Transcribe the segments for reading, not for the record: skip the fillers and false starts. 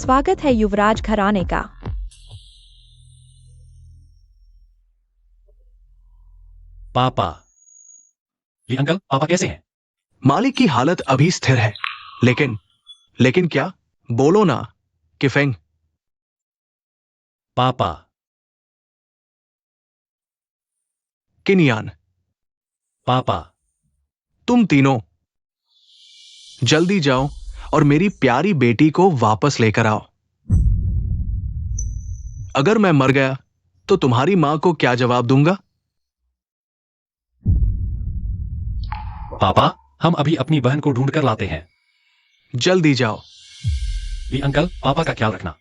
स्वागत है युवराज घराने का। पापा। ये अंकल पापा कैसे हैं? मालिक की हालत अभी स्थिर है, लेकिन क्या? बोलो ना, किफेंग। पापा। किनियान। पापा। तुम तीनों जल्दी जाओ और मेरी प्यारी बेटी को वापस लेकर आओ। अगर मैं मर गया तो तुम्हारी मां को क्या जवाब दूंगा? पापा, हम अभी अपनी बहन को ढूंढ कर लाते हैं। जल्दी जाओ। ये अंकल पापा का ख्याल रखना।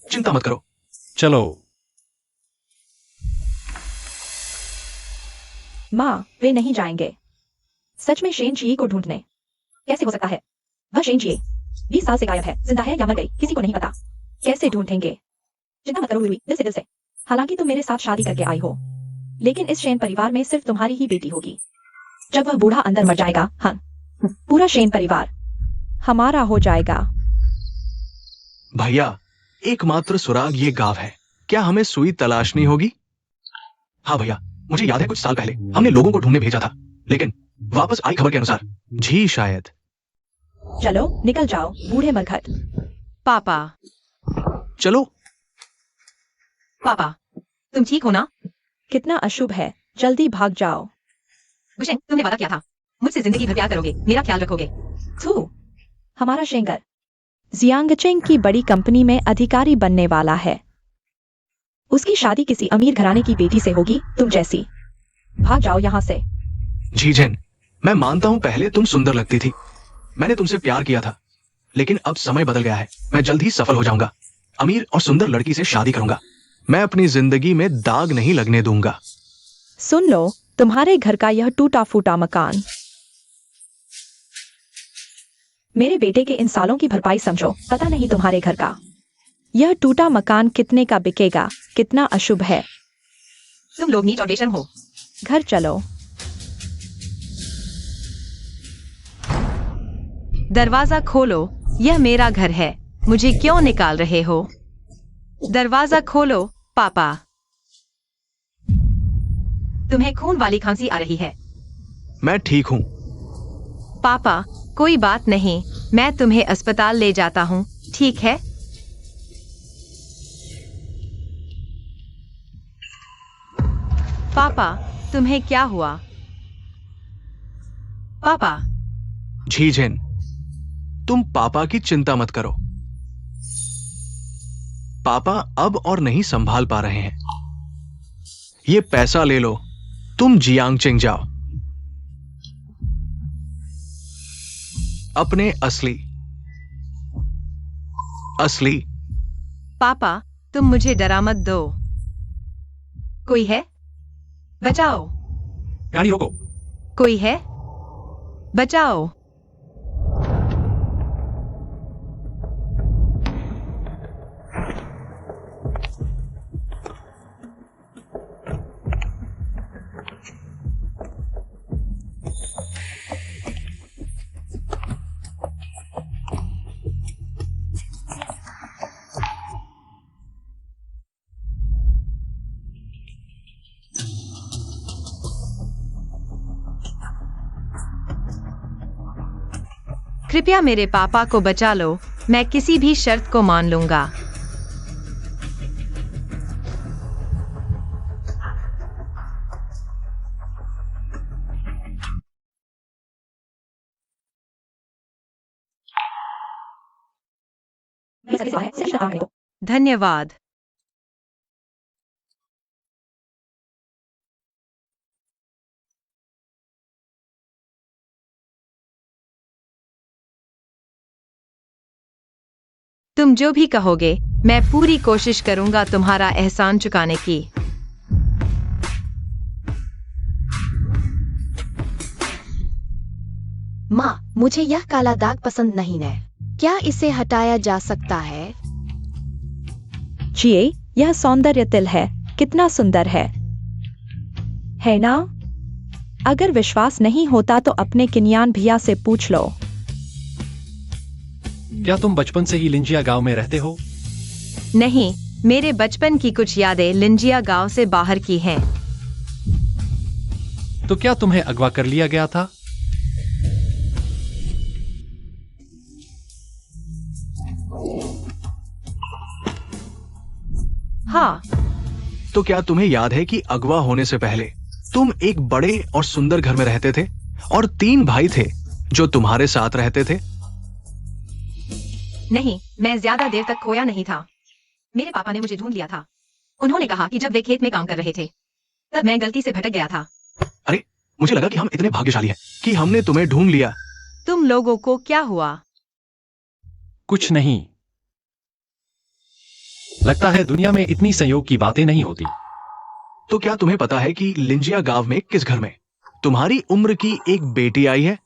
चिंता मत करो। चलो। माँ, वे नहीं जाएंगे। सच में शेन जी को ढूंढने? कैसे हो सकता है? वह शेन जी 20 साल से गायब है, जिंदा है या मर गई, किसी को नहीं पता। कैसे ढूंढेंगे? चिंता मत करो लुई, दिल से। हालांकि तुम मेरे साथ शादी करके आई हो, लेकिन इस शेन परिवार में सिर्फ तुम्हारी ही बेटी होगी। जब वह बूढ़ा अंदर मर जाएगा, हाँ, पूरा शेन परिवार हमारा हो जाएगा। भैया, एकमात्र सुराग ये गांव है। क्या हमें सुई तलाशनी होगी? हाँ भैया, मुझे याद है कुछ साल पहले हमने लोगों को ढूंढने भेजा था, लेकिन वापस आई खबर के अनुसार झी शायद। चलो निकल जाओ, बूढ़े मरघट। पापा। चलो। पापा, तुम ठीक हो ना? कितना अशुभ है, जल्दी भाग जाओ। गुशेन, तुमने वादा किया था मुझसे जिंदगी भर प्यार करोगे, मेरा ख्याल रखोगे। थू, हमारा शेंगर जियांगचेंग की बड़ी कंपनी में अधिकारी बनने वाला है। उसकी शादी किसी अमीर घराने की बेटी से होगी, तुम जैसी। भाग जाओ यहाँ से। झीझेन, मैं मानता हूं पहले तुम सुंदर लगती थी, मैंने तुमसे प्यार किया था, लेकिन अब समय बदल गया है। मैं जल्द ही सफल हो जाऊंगा, अमीर और सुंदर लड़की से शादी करूंगा। मैं अपनी जिंदगी में दाग नहीं लगने दूंगा। सुन लो, तुम्हारे घर का यह टूटा फूटा मकान मेरे बेटे के इन सालों की भरपाई समझो। पता नहीं तुम्हारे घर का यह टूटा मकान कितने का बिकेगा। कितना अशुभ है। तुम लोग नीच और बेशर्म हो। घर चलो। दरवाजा खोलो, यह मेरा घर है। मुझे क्यों निकाल रहे हो? दरवाजा खोलो, पापा। तुम्हें खून वाली खांसी आ रही है। मैं ठीक हूं। पापा, कोई बात नहीं, मैं तुम्हें अस्पताल ले जाता हूँ, ठीक है? पापा, तुम्हें क्या हुआ? पापा। झीझेन, तुम पापा की चिंता मत करो। पापा अब और नहीं संभाल पा रहे हैं। ये पैसा ले लो, तुम जियांगचेंग जाओ। अपने असली पापा, तुम मुझे डरा मत दो। कोई है? बचाओ। गाड़ी रोको। कोई है? बचाओ। कृपया मेरे पापा को बचा लो, मैं किसी भी शर्त को मान लूंगा। धन्यवाद। तुम जो भी कहोगे, मैं पूरी कोशिश करूंगा तुम्हारा एहसान चुकाने की। माँ, मुझे यह काला दाग पसंद नहीं है। क्या इसे हटाया जा सकता है? जिए, यह सौंदर्य तिल है, कितना सुंदर है ना? अगर विश्वास नहीं होता तो अपने किन्यान भैया से पूछ लो। क्या तुम बचपन से ही लिंजिया गांव में रहते हो? नहीं, मेरे बचपन की कुछ यादें लिंजिया गांव से बाहर की हैं। तो क्या तुम्हें अगवा कर लिया गया था? हाँ, तो क्या तुम्हें याद है कि अगवा होने से पहले तुम एक बड़े और सुंदर घर में रहते थे और 3 भाई थे जो तुम्हारे साथ रहते थे? नहीं, मैं ज्यादा देर तक खोया नहीं था। मेरे पापा ने मुझे ढूंढ लिया था। उन्होंने कहा कि जब वे खेत में काम कर रहे थे तब मैं गलती से भटक गया था। अरे, मुझे लगा कि हम इतने भाग्यशाली हैं कि हमने तुम्हें ढूंढ लिया। तुम लोगों को क्या हुआ? कुछ नहीं। लगता है दुनिया में इतनी संयोग की बातें नहीं होती। तो क्या तुम्हें पता है कि लिंजिया गांव में किस घर में तुम्हारी उम्र की एक बेटी आई है?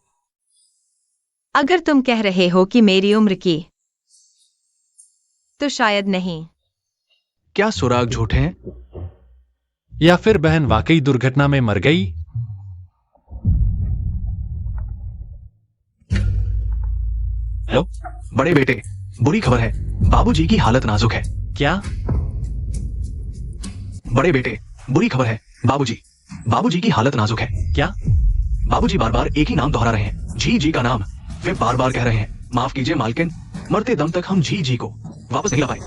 अगर तुम कह रहे हो कि मेरी उम्र की, तो शायद नहीं। क्या सुराग झूठे हैं? या फिर बहन वाकई दुर्घटना में मर गई? हेलो? बड़े बेटे, बुरी खबर है, बाबूजी की हालत नाजुक है। क्या? बड़े बेटे, बुरी खबर है, बाबूजी की हालत नाजुक है। क्या? बाबूजी बार बार एक ही नाम दोहरा रहे हैं, जी जी का नाम। वे बार बार कह रहे हैं, माफ कीजिए मालकिन, मरते दम तक हम जी जी को वापस नहीं ला पाए।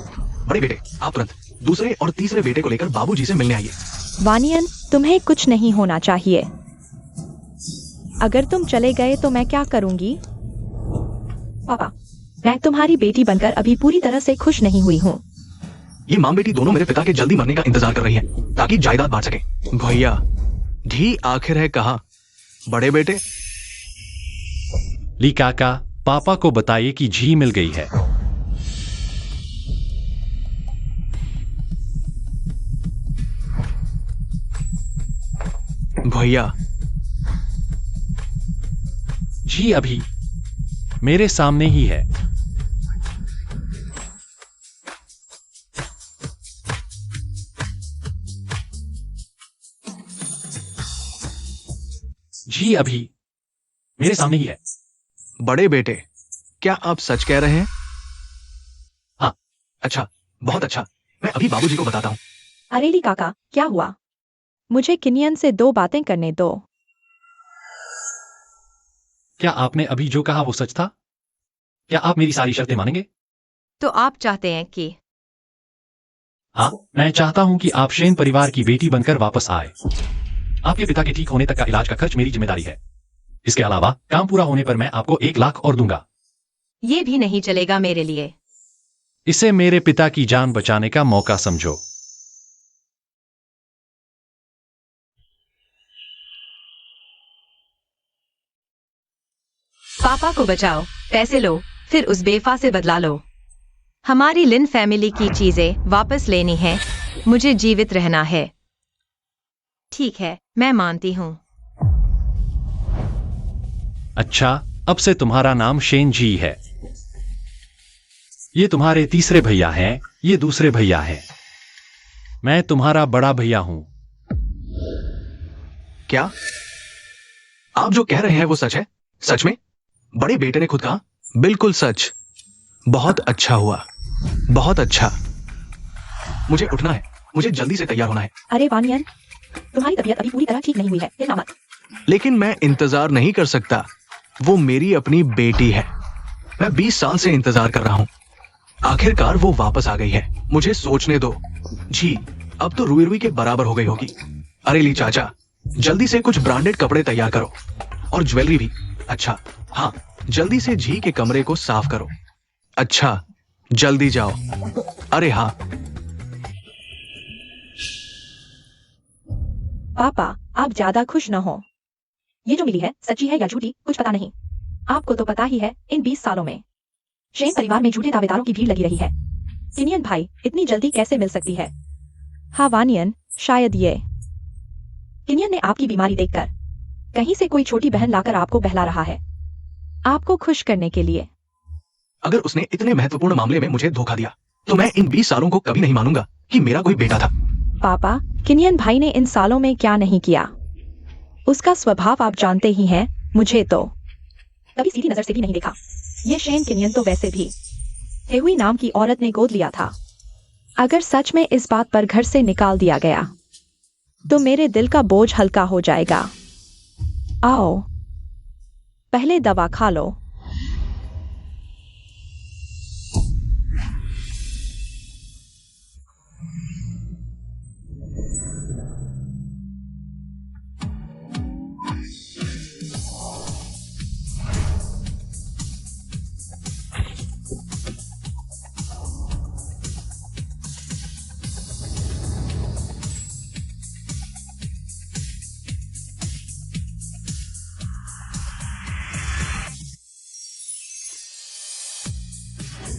बड़े बेटे, आप तुरंत दूसरे और तीसरे बेटे को लेकर बाबूजी से मिलने आइए। वानियन, तुम्हें कुछ नहीं होना चाहिए। अगर तुम चले गए तो मैं क्या करूंगी? पापा, मैं तुम्हारी बेटी बनकर अभी पूरी तरह से खुश नहीं हुई हूँ। ये माँ बेटी दोनों मेरे पिता के जल्दी मरने का इंतजार कर रही हैं ताकि जायदाद बांट सके। भैया, धी आखिर है कहाँ? बड़े बेटे, ली काका, पापा को बताइए कि झी मिल गई है। भैया, झी अभी मेरे सामने ही है। झी अभी मेरे सामने ही है। बड़े बेटे, क्या आप सच कह रहे हैं? हाँ। अच्छा, बहुत अच्छा, मैं अभी बाबूजी को बताता हूँ। अरे ली काका, क्या हुआ? मुझे किनियन से 2 बातें करने दो। क्या आपने अभी जो कहा वो सच था? क्या आप मेरी सारी शर्तें मानेंगे? तो आप चाहते हैं कि हाँ, मैं चाहता हूं कि आप शेन परिवार की बेटी बनकर वापस आए। आपके पिता के ठीक होने तक का इलाज का खर्च मेरी जिम्मेदारी है। इसके अलावा काम पूरा होने पर मैं आपको 1 लाख और दूंगा। ये भी नहीं चलेगा मेरे लिए। इसे मेरे पिता की जान बचाने का मौका समझो। पापा को बचाओ, पैसे लो, फिर उस बेफा से बदला लो। हमारी लिन फैमिली की चीजें वापस लेनी है। मुझे जीवित रहना है। ठीक है, मैं मानती हूँ। अच्छा, अब से तुम्हारा नाम शेन जी है। ये तुम्हारे तीसरे भैया हैं, ये दूसरे भैया हैं। मैं तुम्हारा बड़ा भैया हूं। क्या आप जो कह रहे हैं वो सच है? सच में? बड़े बेटे ने खुद कहा। बिल्कुल सच। बहुत अच्छा हुआ, बहुत अच्छा। मुझे उठना है, मुझे जल्दी से तैयार होना है। अरे वानियन, तुम्हारी तबीयत अभी पूरी तरह ठीक नहीं हुई है, हिलना मत। लेकिन मैं इंतजार नहीं कर सकता, वो मेरी अपनी बेटी है। मैं 20 साल से इंतजार कर रहा हूँ। आखिरकार वो वापस आ गई है। मुझे सोचने दो। जी, अब तो रुई रुई के बराबर हो गई होगी। अरे ली चाचा, जल्दी से कुछ ब्रांडेड कपड़े तैयार करो और ज्वेलरी भी। अच्छा हाँ, जल्दी से झी के कमरे को साफ करो। अच्छा, जल्दी जाओ। अरे हाँ। पापा, आप ज्यादा खुश न हो। ये जो मिली है सच्ची है या झूठी कुछ पता नहीं। आपको तो पता ही है, इन 20 सालों में शेन परिवार में झूठे दावेदारों की भीड़ लगी रही है। किनियन भाई इतनी जल्दी कैसे मिल सकती है? हाँ वानियन, शायद ये किनियन ने आपकी बीमारी देखकर कहीं से कोई छोटी बहन लाकर आपको बहला रहा है, आपको खुश करने के लिए। अगर उसने इतने महत्वपूर्ण मामले में मुझे धोखा दिया तो मैं इन 20 सालों को कभी नहीं मानूंगा कि मेरा कोई बेटा था। पापा, किनियन भाई ने इन सालों में क्या नहीं किया, उसका स्वभाव आप जानते ही हैं। मुझे तो कभी सीधी नजर से भी नहीं देखा। ये शेन किनियन तो वैसे भी हेहुई नाम की औरत ने गोद लिया था। अगर सच में इस बात पर घर से निकाल दिया गया तो मेरे दिल का बोझ हल्का हो जाएगा। आओ, पहले दवा खा लो।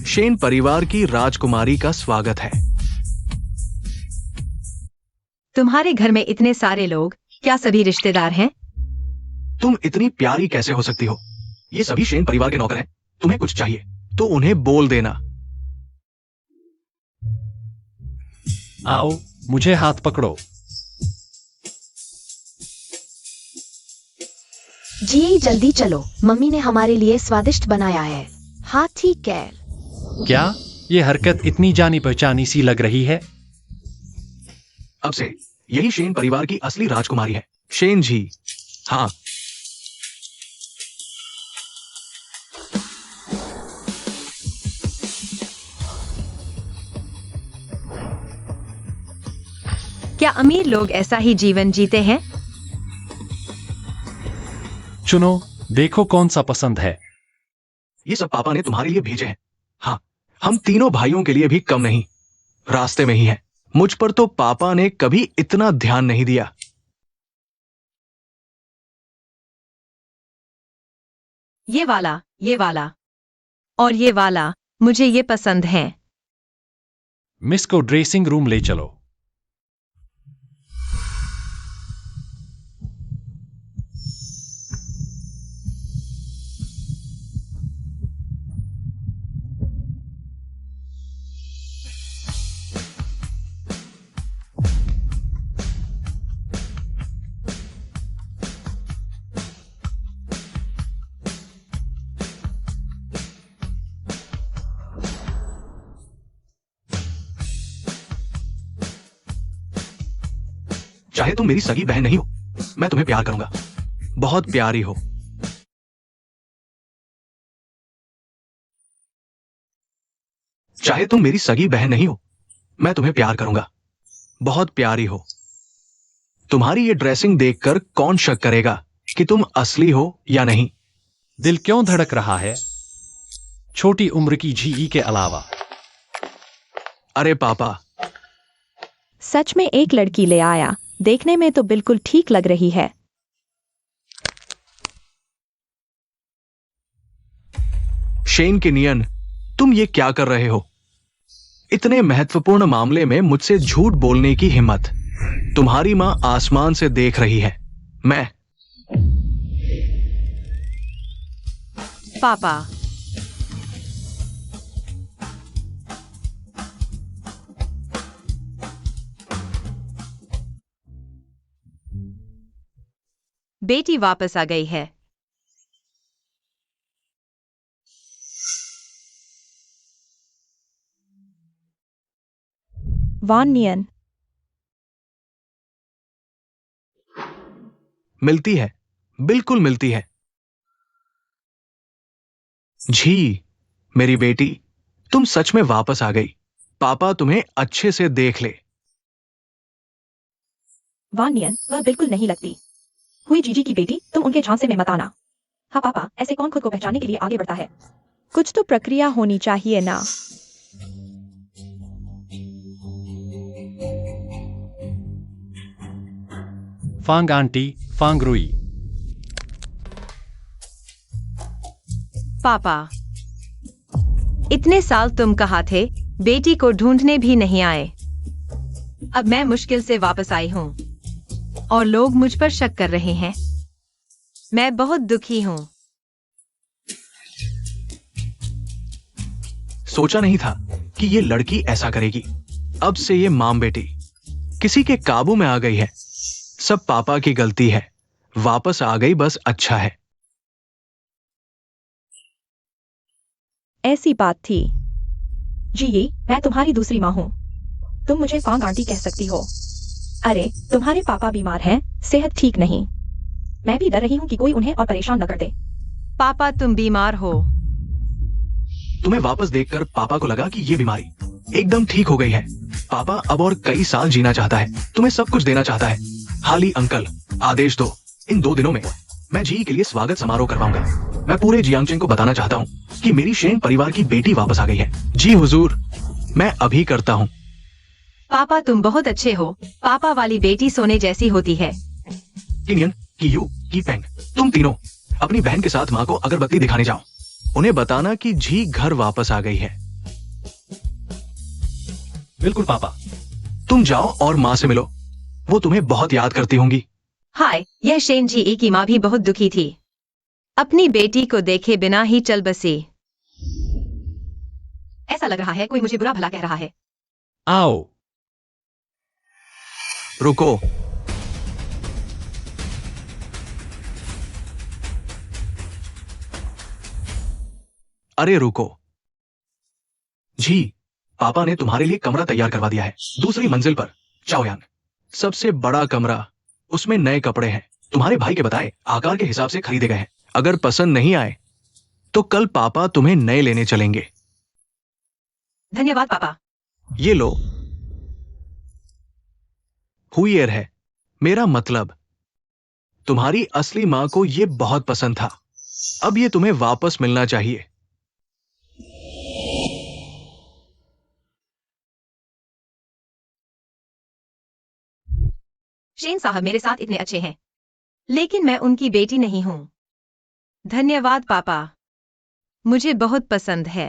शेन परिवार की राजकुमारी का स्वागत है। तुम्हारे घर में इतने सारे लोग, क्या सभी रिश्तेदार हैं? तुम इतनी प्यारी कैसे हो सकती हो? ये सभी शेन परिवार के नौकर हैं। तुम्हें कुछ चाहिए तो उन्हें बोल देना। आओ, मुझे हाथ पकड़ो। जी जल्दी चलो, मम्मी ने हमारे लिए स्वादिष्ट बनाया है। हाँ ठीक है। क्या ये हरकत इतनी जानी पहचानी सी लग रही है? अब से यही शेन परिवार की असली राजकुमारी है, शेन जी। हाँ, क्या अमीर लोग ऐसा ही जीवन जीते हैं? चुनो, देखो कौन सा पसंद है। ये सब पापा ने तुम्हारे लिए भेजे हैं। हाँ, हम तीनों भाइयों के लिए भी कम नहीं, रास्ते में ही है। मुझ पर तो पापा ने कभी इतना ध्यान नहीं दिया। ये वाला और ये वाला, मुझे ये पसंद है। मिस को ड्रेसिंग रूम ले चलो। चाहे तुम मेरी सगी बहन नहीं हो, मैं तुम्हें प्यार करूंगा। बहुत प्यारी हो। चाहे तुम मेरी सगी बहन नहीं हो, मैं तुम्हें प्यार करूंगा। बहुत प्यारी हो। तुम्हारी ये ड्रेसिंग देखकर कौन शक करेगा कि तुम असली हो या नहीं? दिल क्यों धड़क रहा है? छोटी उम्र की झी के अलावा। अरे पापा, सच में एक लड़की ले आया। देखने में तो बिल्कुल ठीक लग रही है। शेन किनियन, तुम ये क्या कर रहे हो? इतने महत्वपूर्ण मामले में मुझसे झूठ बोलने की हिम्मत। तुम्हारी मां आसमान से देख रही है। मैं पापा, बेटी वापस आ गई है। वान नियन, मिलती है, बिल्कुल मिलती है। झी, मेरी बेटी, तुम सच में वापस आ गई। पापा तुम्हें अच्छे से देख ले। वान नियन, वह बिल्कुल नहीं लगती। हुई जीजी की बेटी, तुम उनके झांसे में मत आना। हाँ पापा, ऐसे कौन खुद को पहचानने के लिए आगे बढ़ता है? कुछ तो प्रक्रिया होनी चाहिए ना। फांग आंटी, फांग रुई। पापा, इतने साल तुम कहाँ थे? बेटी को ढूंढने भी नहीं आए। अब मैं मुश्किल से वापस आई हूँ और लोग मुझ पर शक कर रहे हैं। मैं बहुत दुखी हूँ। सोचा नहीं था कि ये लड़की ऐसा करेगी। अब से ये माम बेटी किसी के काबू में आ गई है। सब पापा की गलती है। वापस आ गई, बस अच्छा है। ऐसी बात थी। जी मैं तुम्हारी दूसरी माँ हूँ। तुम मुझे फांग आंटी कह सकती हो। अरे तुम्हारे पापा बीमार हैं, सेहत ठीक नहीं। मैं भी डर रही हूँ कि कोई उन्हें और परेशान न कर दे। पापा तुम बीमार हो। तुम्हें वापस देखकर पापा को लगा कि ये बीमारी एकदम ठीक हो गई है। पापा अब और कई साल जीना चाहता है, तुम्हें सब कुछ देना चाहता है। हाली अंकल, आदेश दो, इन 2 दिनों में मैं जी के लिए स्वागत समारोह करवाऊंगा। मैं पूरे जियांगचेन को बताना चाहता हूँ कि मेरी शेन परिवार की बेटी वापस आ गई है। जी हुजूर, मैं अभी करता हूँ। पापा तुम बहुत अच्छे हो। पापा वाली बेटी सोने जैसी होती है। किनियन, कियू, कीपेंग, तुम तीनों अपनी बहन के साथ माँ को अगरबत्ती दिखाने जाओ। उन्हें बताना कि जी घर वापस आ गई है। बिल्कुल पापा। तुम जाओ और माँ से मिलो, वो तुम्हें बहुत याद करती होंगी। हाय, यह शेन जी की माँ भी बहुत दुखी थी। अपनी बेटी को देखे बिना ही चल बसी। ऐसा लग रहा है कोई मुझे बुरा भला कह रहा है। आओ। रुको। अरे रुको। जी, पापा ने तुम्हारे लिए कमरा तैयार करवा दिया है, दूसरी मंजिल पर। चाओयांग, सबसे बड़ा कमरा, उसमें नए कपड़े हैं, तुम्हारे भाई के बताए आकार के हिसाब से खरीदे गए हैं। अगर पसंद नहीं आए तो कल पापा तुम्हें नए लेने चलेंगे। धन्यवाद पापा। ये लो। हुईएर है, मेरा मतलब तुम्हारी असली मां को ये बहुत पसंद था। अब ये तुम्हें वापस मिलना चाहिए। शेन साहब मेरे साथ इतने अच्छे हैं। लेकिन मैं उनकी बेटी नहीं हूँ। धन्यवाद पापा, मुझे बहुत पसंद है।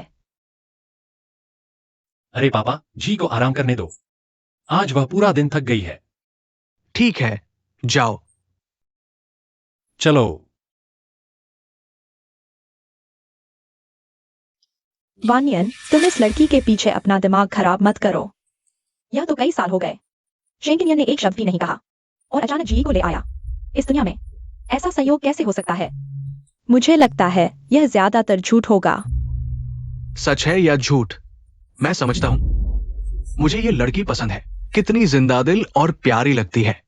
अरे पापा, जी को आराम करने दो। आज वह पूरा दिन थक गई है। ठीक है, जाओ। चलो। वानियन, तुम इस लड़की के पीछे अपना दिमाग खराब मत करो। यह तो कई साल हो गए। शेंकिनियन ने एक शब्द भी नहीं कहा और अचानक जी को ले आया। इस दुनिया में ऐसा संयोग कैसे हो सकता है? मुझे लगता है यह ज्यादातर झूठ होगा। सच है या झूठ, मैं समझता हूं। मुझे ये लड़की पसंद है, कितनी जिंदादिल और प्यारी लगती है।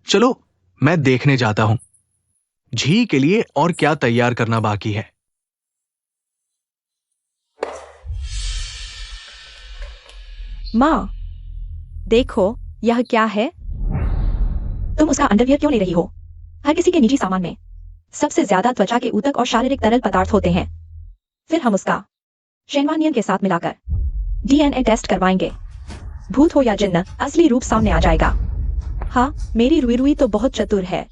चलो, मैं देखने जाता हूं झी के लिए और क्या तैयार करना बाकी है। माँ, देखो, यह क्या है? तुम उसका अंडरवियर क्यों ले रही हो? हर किसी के निजी सामान में सबसे ज्यादा त्वचा के ऊतक और शारीरिक तरल पदार्थ होते हैं। फिर हम उसका शेनवानियन के साथ मिलाकर डीएनए टेस्ट करवाएंगे। भूत हो या जिन्न, असली रूप सामने आ जाएगा। हाँ, मेरी रुई रुई तो बहुत चतुर है।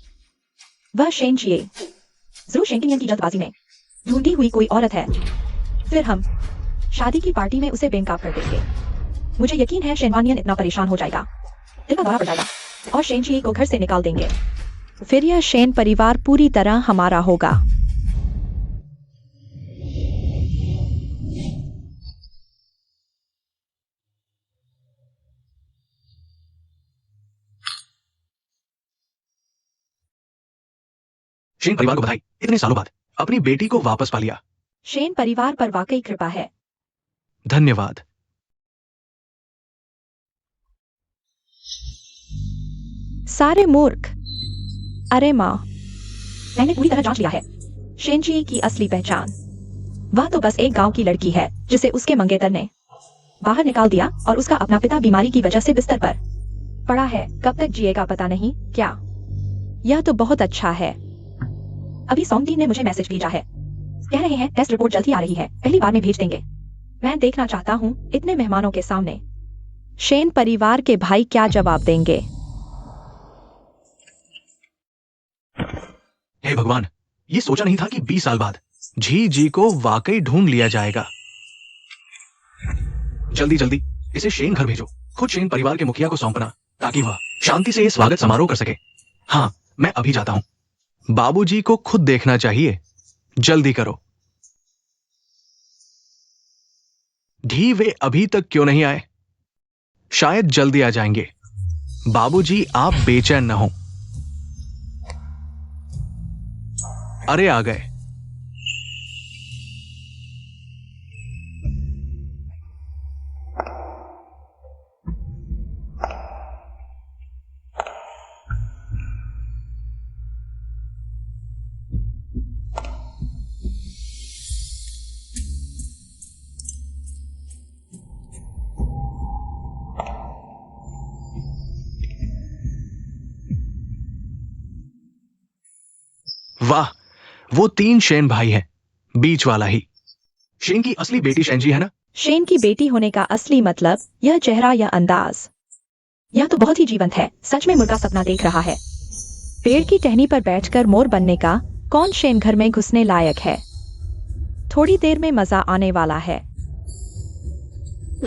वह शेन चिए जरूर शेंकिनियन की जल्दबाजी में ढूंढी हुई कोई औरत है। फिर हम शादी की पार्टी में उसे बेनकाब कर देंगे। मुझे यकीन है शेनवानियन इतना परेशान हो जाएगा, दिल का दौरा पड़ जाएगा और शेन चिए को घर से निकाल देंगे। फिर यह शेन परिवार पूरी तरह हमारा होगा। शेन परिवार को बधाई, इतने सालों बाद अपनी बेटी को वापस पा लिया। शेन परिवार पर वाकई कृपा है। धन्यवाद। सारे मूर्ख। अरे माँ, मैंने पूरी तरह जांच लिया है शेनची की असली पहचान। वह तो बस एक गांव की लड़की है जिसे उसके मंगेतर ने बाहर निकाल दिया और उसका अपना पिता बीमारी की वजह से बिस्तर पर पड़ा है। कब तक जिएगा पता नहीं। क्या? यह तो बहुत अच्छा है। अभी सोंगटी ने मुझे मैसेज भेजा है, कह रहे हैं टेस्ट रिपोर्ट जल्द ही आ रही है, पहली बार में भेज देंगे। मैं देखना चाहता हूँ इतने मेहमानों के सामने शेन परिवार के भाई क्या जवाब देंगे। हे भगवान, ये सोचा नहीं था कि 20 साल बाद झी जी को वाकई ढूंढ लिया जाएगा। जल्दी जल्दी इसे शेन घर भेजो, खुद शेन परिवार के मुखिया को सौंपना ताकि वह शांति से ये स्वागत समारोह कर सके। हाँ, मैं अभी जाता हूं। बाबूजी को खुद देखना चाहिए, जल्दी करो। ढी वे अभी तक क्यों नहीं आए? शायद जल्दी आ जाएंगे। बाबूजी, आप बेचैन न हो। अरे आ गए। वाह, वो 3 शेन भाई हैं, बीच वाला ही। शेन की असली बेटी शेनजी है ना? शेन की बेटी होने का असली मतलब यह चेहरा या अंदाज। यह तो बहुत ही जीवंत है, सच में मुर्गा सपना देख रहा है। पेड़ की टहनी पर बैठकर मोर बनने का कौन शेन घर में घुसने लायक है? थोड़ी देर में मजा आने वाला है।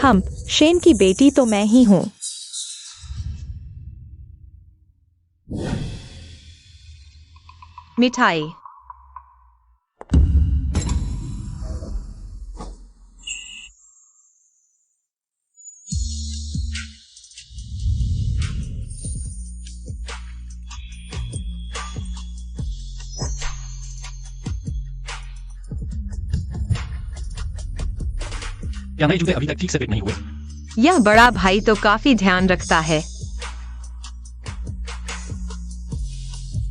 हम शेन की बेटी तो मैं ही हूं। मिठाई। क्या नए जूते अभी तक ठीक से फिट नहीं हुए? यह बड़ा भाई तो काफी ध्यान रखता है।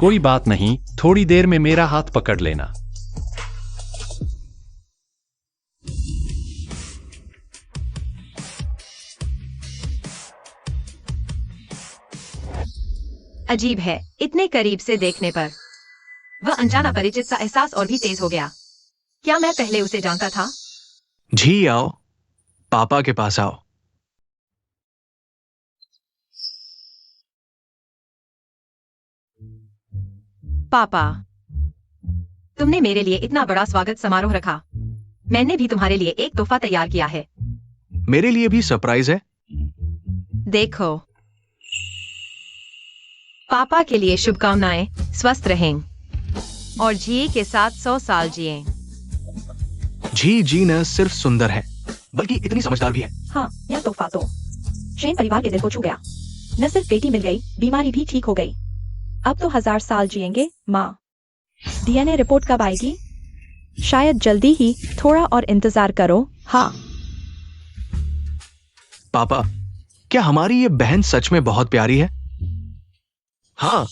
कोई बात नहीं, थोड़ी देर में मेरा हाथ पकड़ लेना। अजीब है, इतने करीब से देखने पर वह अनजाना परिचित सा एहसास और भी तेज हो गया। क्या मैं पहले उसे जानता था? जी आओ, पापा के पास आओ। पापा, तुमने मेरे लिए इतना बड़ा स्वागत समारोह रखा। मैंने भी तुम्हारे लिए एक तोहफा तैयार किया है। मेरे लिए भी सरप्राइज है। देखो, पापा के लिए शुभकामनाएं, स्वस्थ रहें और जिए के साथ 100 साल जिए। जी न सिर्फ सुंदर है, बल्कि इतनी समझदार भी है। हाँ, यह तोहफा तो शेन परिवार के दिल को छू गया। न सिर्फ बेटी मिल गई, बीमारी भी ठीक हो गई। अब तो 1000 साल जिएंगे। माँ, डीएनए रिपोर्ट कब आएगी? शायद जल्दी ही, थोड़ा और इंतजार करो। हाँ। पापा, क्या हमारी ये बहन सच में बहुत प्यारी है? हाँ,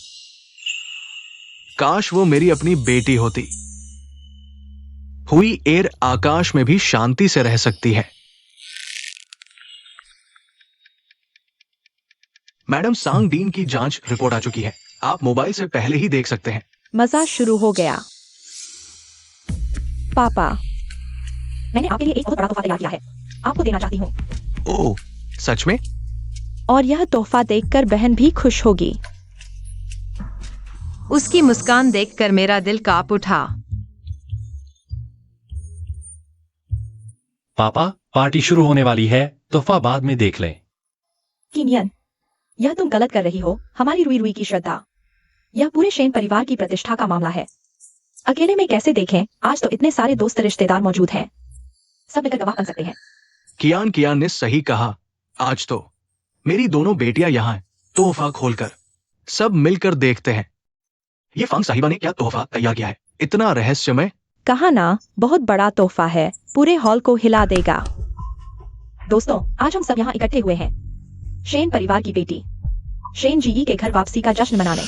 काश वो मेरी अपनी बेटी होती। हुई एयर आकाश में भी शांति से रह सकती है। मैडम सांग डीन की जांच रिपोर्ट आ चुकी है। आप मोबाइल से पहले ही देख सकते हैं। मजा शुरू हो गया। पापा, मैंने आपके लिए एक बहुत बड़ा तोहफा तैयार किया है, आपको देना चाहती हूँ। ओह, सच में? और यह तोहफा देखकर बहन भी खुश होगी। उसकी मुस्कान देखकर मेरा दिल कांप उठा। पापा, पार्टी शुरू होने वाली है, तोहफा बाद में देख लें। किनियन, यह तुम गलत कर रही हो। हमारी रुई रुई की श्रद्धा, यह पूरे शेन परिवार की प्रतिष्ठा का मामला है। अकेले में कैसे देखें? आज तो इतने सारे दोस्त रिश्तेदार मौजूद हैं, सब मिलकर गवाह बन सकते हैं। कियान ने सही कहा। आज तो मेरी दोनों बेटियां यहाँ हैं। तोहफा खोलकर सब मिलकर देखते हैं। ये फंग साहिबा ने क्या तोहफा तैयार किया है? इतना रहस्यमय। कहा ना, बहुत बड़ा तोहफा है, पूरे हॉल को हिला देगा। दोस्तों, आज हम सब यहाँ इकट्ठे हुए हैं शेन परिवार की बेटी शेन जी के घर वापसी का जश्न मनाने।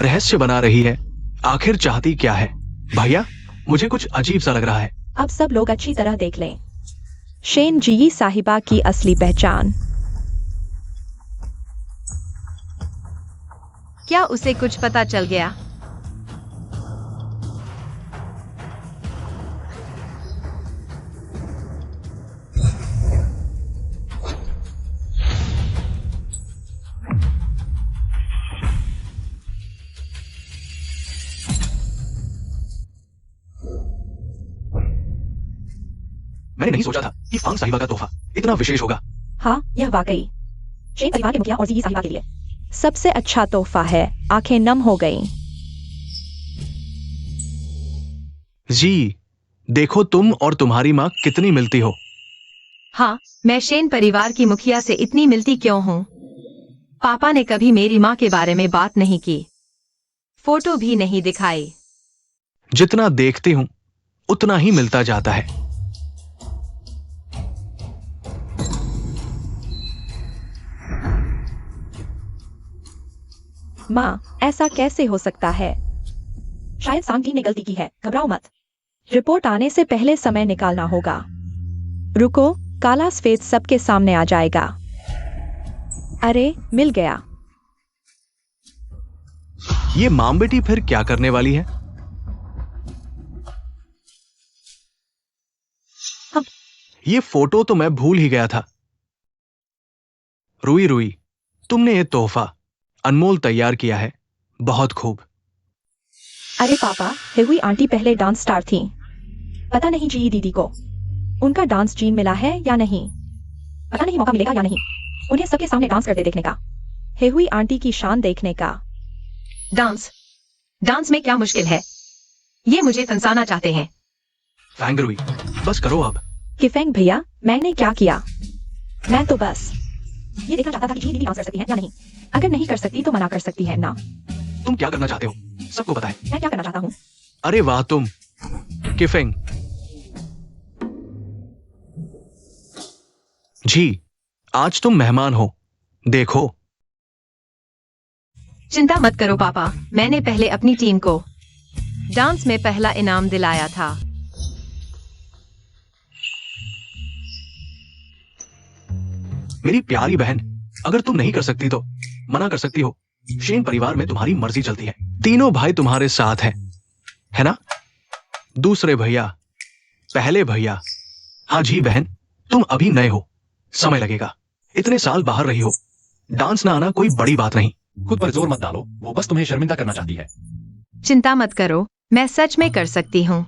रहस्य बना रही है। आखिर चाहती क्या है? भैया, मुझे कुछ अजीब सा लग रहा है। अब सब लोग अच्छी तरह देख लें। शेन जी साहिबा की असली पहचान। क्या उसे कुछ पता चल गया? मैंने नहीं सोचा था कि फांग साहिबा का तोहफा इतना विशेष होगा। हाँ, यह वाकई शेन परिवार के मुखिया और जी साहिबा के लिए सबसे अच्छा तोहफा है। आंखें नम हो गईं। जी, देखो तुम और तुम्हारी माँ कितनी मिलती हो। हाँ, मैं शेन परिवार की मुखिया से इतनी मिलती क्यों हूँ? पापा ने कभी मेरी माँ के बारे में बात नहीं की, फोटो भी नहीं दिखाई। जितना देखती हूँ उतना ही मिलता जाता है। माँ, ऐसा कैसे हो सकता है? शायद सांगटी ने गलती की है, घबराओ मत। रिपोर्ट आने से पहले समय निकालना होगा। रुको, काला सफेद सबके सामने आ जाएगा। अरे, मिल गया। ये माम बेटी फिर क्या करने वाली है? ये फोटो तो मैं भूल ही गया था। रुई रुई, तुमने ये तोहफा अनमोल तैयार किया है, बहुत खूब। अरे पापा, हेहुई आंटी पहले डांस स्टार थी। पता नहीं जी दीदी को उनका डांस जीन मिला है या नहीं। पता नहीं मौका मिलेगा या नहीं उन्हें सबके सामने डांस करते देखने का, हेहुई आंटी की शान देखने का। डांस में क्या मुश्किल है? ये मुझे फंसाना चाहते हैं। फैंग रुई, बस करो अब। किफेंग भैया, मैंने क्या किया? मैं तो बस ये देखना चाहता था कि जी दीदी डांस कर सकती है या नहीं। अगर नहीं कर सकती तो मना कर सकती है ना। तुम क्या करना चाहते हो सबको पता है। मैं क्या करना चाहता हूँ? अरे वाह तुम किफेंग। जी, आज तुम मेहमान हो, देखो। चिंता मत करो पापा, मैंने पहले अपनी टीम को डांस में पहला इनाम दिलाया था। मेरी प्यारी बहन, अगर तुम नहीं कर सकती तो मना कर सकती हो। शेन परिवार में तुम्हारी मर्जी चलती है। तीनों भाई तुम्हारे साथ हैं, है ना? दूसरे भैया, पहले भैया। हाँ जी बहन, तुम अभी नए हो, समय लगेगा। इतने साल बाहर रही हो, डांस ना आना कोई बड़ी बात नहीं। खुद पर जोर मत डालो, वो बस तुम्हें शर्मिंदा करना चाहती है। चिंता मत करो, मैं सच में कर सकती हूँ।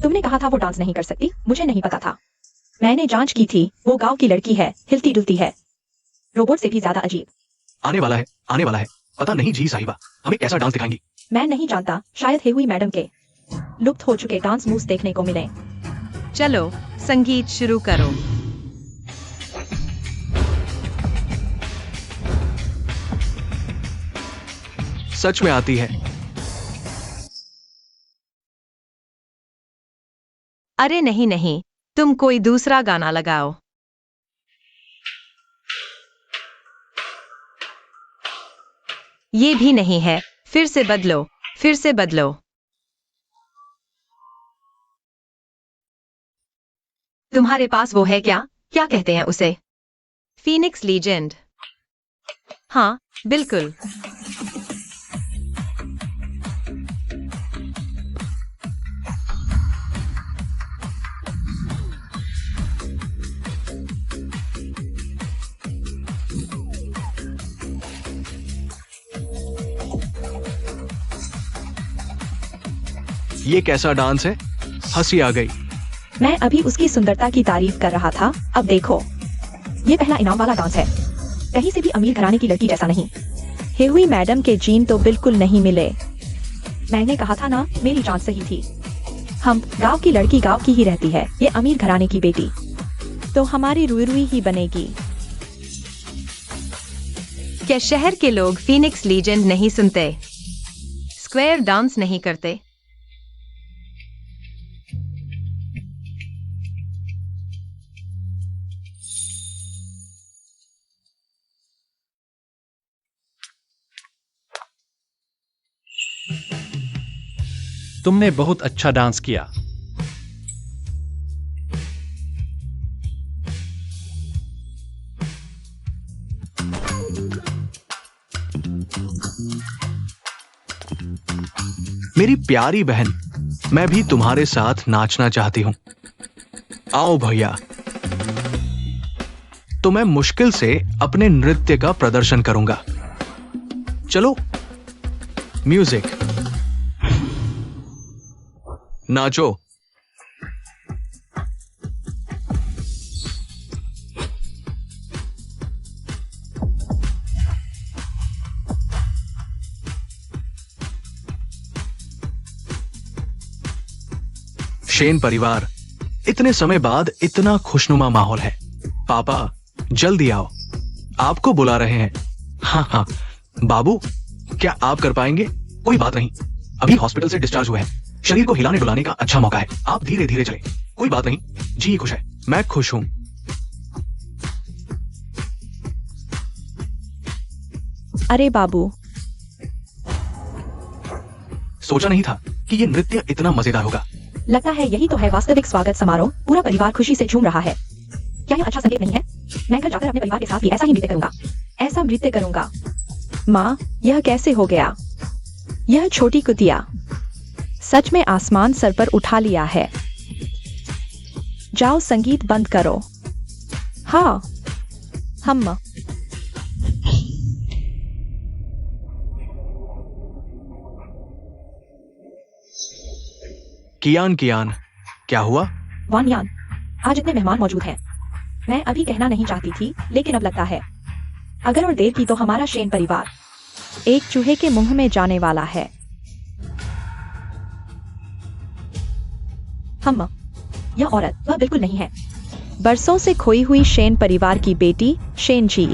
तुमने कहा था वो डांस नहीं कर सकती, मुझे नहीं पता था। मैंने जांच की थी, वो गांव की लड़की है, हिलती डुलती है, रोबोट से भी ज्यादा अजीब। आने वाला है, आने वाला है। पता नहीं जी साहिबा हमें कैसा डांस दिखाएंगी। मैं नहीं जानता, शायद हेहुई मैडम के लुप्त हो चुके डांस मूव्स देखने को मिले। चलो संगीत शुरू करो। सच में आती है। अरे नहीं नहीं, तुम कोई दूसरा गाना लगाओ। ये भी नहीं है, फिर से बदलो, फिर से बदलो। तुम्हारे पास वो है क्या? क्या कहते हैं उसे? Phoenix legend. हाँ बिल्कुल। ये कैसा डांस है? हंसी आ गई। मैं अभी उसकी सुंदरता की तारीफ कर रहा था, अब देखो, ये पहला इनाम वाला डांस है, कहीं से भी अमीर घराने की लड़की जैसा नहीं। हेहुई मैडम के जीन तो बिल्कुल नहीं मिले। मैंने कहा था ना, मेरी जांच सही थी। हम गांव की लड़की गांव की ही रहती है, ये अमीर घराने की बेटी तो हमारी रुई रुई ही बनेगी। क्या शहर के लोग फीनिक्स लीजेंड नहीं सुनते? स्क्वायर डांस नहीं करते? तुमने बहुत अच्छा डांस किया। मेरी प्यारी बहन, मैं भी तुम्हारे साथ नाचना चाहती हूं। आओ भैया। तो मैं मुश्किल से अपने नृत्य का प्रदर्शन करूंगा। चलो, म्यूजिक, नाचो। शेन परिवार, इतने समय बाद इतना खुशनुमा माहौल है। पापा जल्दी आओ, आपको बुला रहे हैं। हाँ हाँ बाबू, क्या आप कर पाएंगे? कोई बात नहीं, अभी हॉस्पिटल से डिस्चार्ज हुए हैं। शरीर को हिलाने डुलाने का अच्छा मौका है, आप धीरे धीरे चले। कोई बात नहीं, जी खुश है। मैं खुश हूं। अरे बाबू, सोचा नहीं था कि ये नृत्य इतना मजेदार होगा। लगता है यही तो है वास्तविक स्वागत समारोह। पूरा परिवार खुशी से झूम रहा है। क्या यह अच्छा संकेत नहीं है? मैं घर जाकर अपने परिवार के साथ भी ऐसा ही नृत्य करूंगा, ऐसा नृत्य करूंगा। माँ, यह कैसे हो गया? यह छोटी कुतिया सच में आसमान सर पर उठा लिया है। जाओ संगीत बंद करो। हाँ। हम कियान कियान, क्या हुआ? वान यान, आज इतने मेहमान मौजूद हैं। मैं अभी कहना नहीं चाहती थी, लेकिन अब लगता है अगर और देर की तो हमारा शेन परिवार एक चूहे के मुंह में जाने वाला है। हम यह औरत वह बिल्कुल नहीं है। बरसों से खोई हुई शेन परिवार की बेटी शेन जी।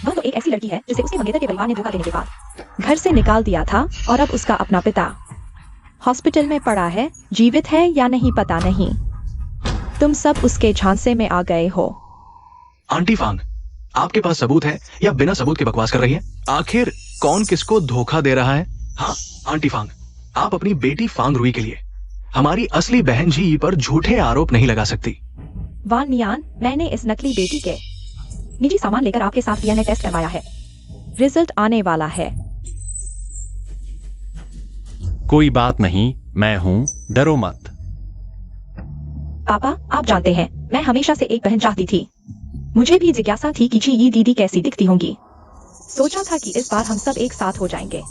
वह तो एक ऐसी लड़की है जिसे उसके मंगेतर के परिवार ने धोखा देने के बाद घर से निकाल दिया था और अब उसका अपना पिता हॉस्पिटल में पड़ा है। जीवित है या नहीं पता नहीं। तुम सब उसके झांसे में आ गए हो। आंटी फांग, आपके पास सबूत है या बिना सबूत के बकवास कर रही है? आखिर कौन किसको धोखा दे रहा है? हाँ आंटी फांग, आप अपनी बेटी फांग रुई के लिए हमारी असली बहन जी पर झूठे आरोप नहीं लगा सकती। वान नियान, मैंने इस नकली बेटी के निजी सामान लेकर आपके साथ डीएनए टेस्ट करवाया है। रिजल्ट आने वाला है। कोई बात नहीं, मैं हूं, डरो मत। पापा, आप जानते हैं मैं हमेशा से एक बहन चाहती थी। मुझे भी जिज्ञासा थी कि जी ये दीदी कैसी दिखती होंगी। सोचा था कि इस बार हम सब एक साथ हो जाएंगे,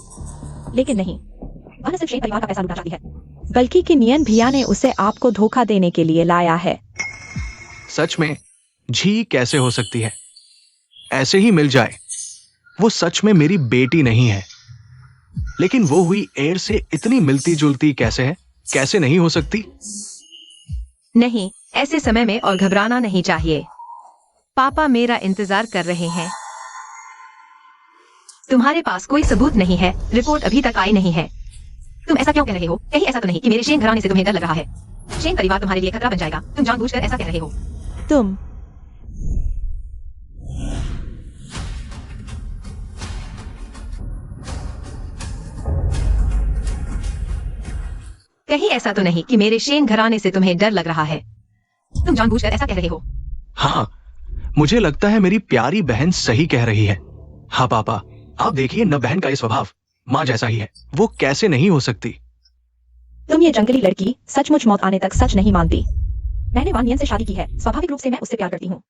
लेकिन नहीं। वह न सिर्फ शेन परिवार का पैसा लूटना चाहती है, बल्कि किनियन भैया ने उसे आपको धोखा देने के लिए लाया है। सच में झी कैसे हो सकती है? ऐसे ही मिल जाए। वो सच में मेरी बेटी नहीं है, लेकिन वो हुई एयर से इतनी मिलती जुलती कैसे है? कैसे नहीं हो सकती? नहीं, ऐसे समय में और घबराना नहीं चाहिए। पापा मेरा इंतजार कर रहे हैं। तुम्हारे पास कोई सबूत नहीं है, रिपोर्ट अभी तक आई नहीं है। तुम ऐसा क्यों कह रहे हो? कहीं ऐसा तो नहीं कि मेरे शेन घराने से तुम्हें डर लग रहा है? शेन परिवार तुम्हारे लिए खतरा बन जाएगा। तुम जानबूझकर ऐसा कह रहे हो। तुम कहीं ऐसा तो नहीं कि मेरे शेन घराने से तुम्हें डर लग रहा है? तुम जानबूझकर ऐसा कह रहे हो। हाँ, मुझे लगता है मेरी प्यारी बहन सही कह रही है। हाँ पापा, आप देखिए न बहन का ये स्वभाव माँ जैसा ही है। वो कैसे नहीं हो सकती? तुम ये जंगली लड़की सचमुच मौत आने तक सच नहीं मानती। मैंने वान नियन से शादी की है। स्वाभाविक रूप से मैं उससे प्यार करती हूँ।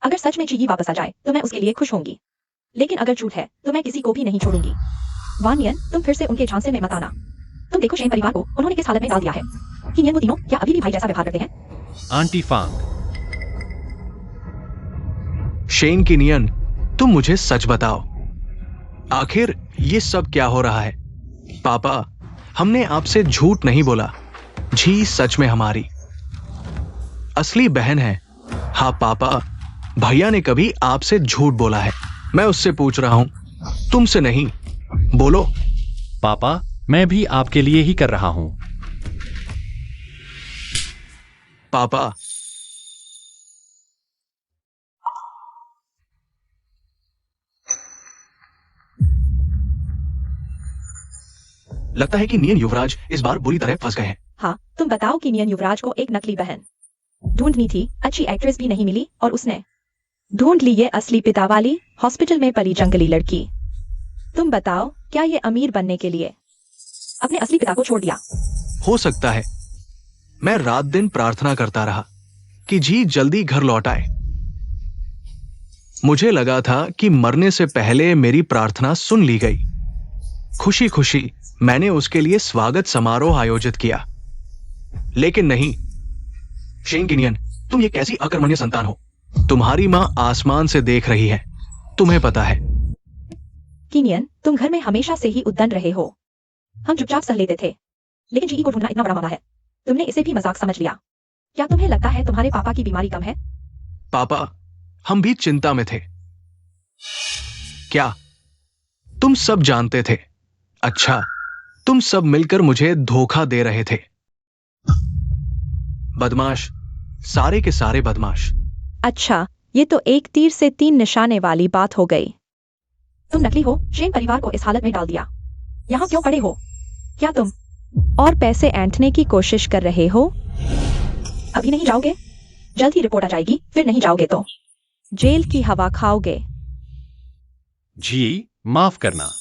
अगर सच में जी वापस आ जाए तो मैं उसके लिए खुश होंगी, लेकिन अगर झूठ है तो मैं किसी को भी नहीं छोड़ूंगी। वान नियन, तुम फिर से उनके झांसे में मत आना। तुम देखो शेन परिवार को उन्होंने किस हालत में डाल दिया है। कि नियन वो तीनों क्या अभी भी भाई जैसा व्यवहार करते हैं? आंटी फांग, शेन की नियन, तुम मुझे सच बताओ, आखिर ये सब क्या हो रहा है? पापा, हमने आपसे झूठ नहीं बोला। झी सच में हमारी असली बहन है। हाँ पापा, भैया ने कभी आपसे झूठ बोला है? मैं उससे पूछ रहा हूं, तुमसे नहीं। बोलो। पापा, मैं भी आपके लिए ही कर रहा हूं। पापा, लगता है कि नियन युवराज इस बार बुरी तरह फंस गए हैं। हाँ, तुम बताओ कि नियन युवराज को एक नकली बहन ढूंढनी थी। अच्छी एक्ट्रेस भी नहीं मिली और उसने ढूंढ ली ये असली पिता वाली हॉस्पिटल में पड़ी जंगली लड़की। तुम बताओ, क्या ये अमीर बनने के लिए अपने असली पिता को छोड़ दिया? हो सकता है। मैं रात दिन प्रार्थना करता रहा कि जी जल्दी घर लौट आए। मुझे लगा था कि मरने से पहले मेरी प्रार्थना सुन ली गई। खुशी खुशी मैंने उसके लिए स्वागत समारोह आयोजित किया, लेकिन नहीं। शेन गिनियन, तुम ये कैसी अकर्मण्य संतान हो? तुम्हारी मां आसमान से देख रही है, तुम्हें पता है। कीनियन, तुम घर में हमेशा से ही उद्दंड रहे हो। हम चुपचाप सह लेते थे, लेकिन जी को ढूंढना इतना बड़ा मामला है, तुमने इसे भी मजाक समझ लिया। क्या तुम्हें लगता है तुम्हारे पापा की बीमारी कम है? पापा, हम भी चिंता में थे। क्या तुम सब जानते थे? अच्छा, तुम सब मिलकर मुझे धोखा दे रहे थे। बदमाश, सारे के सारे बदमाश। अच्छा, ये तो एक तीर से 3 निशाने वाली बात हो गई। तुम नकली हो, शेन परिवार को इस हालत में डाल दिया। यहाँ क्यों पड़े हो? क्या तुम और पैसे ऐंठने की कोशिश कर रहे हो? अभी नहीं जाओगे? जल्द ही रिपोर्ट आ जाएगी, फिर नहीं जाओगे तो जेल की हवा खाओगे। जी, माफ करना।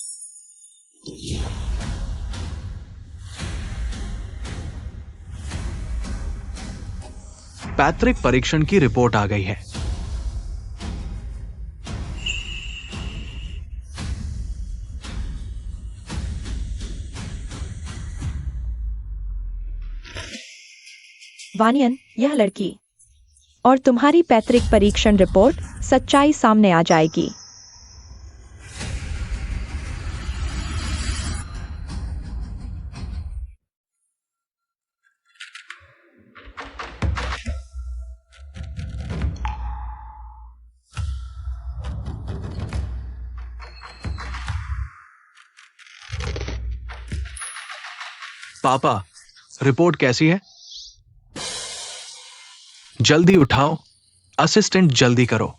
पैतृक परीक्षण की रिपोर्ट आ गई है। वानियन, यह लड़की और तुम्हारी पैतृक परीक्षण रिपोर्ट सच्चाई सामने आ जाएगी। पापा, रिपोर्ट कैसी है? जल्दी उठाओ, असिस्टेंट जल्दी करो।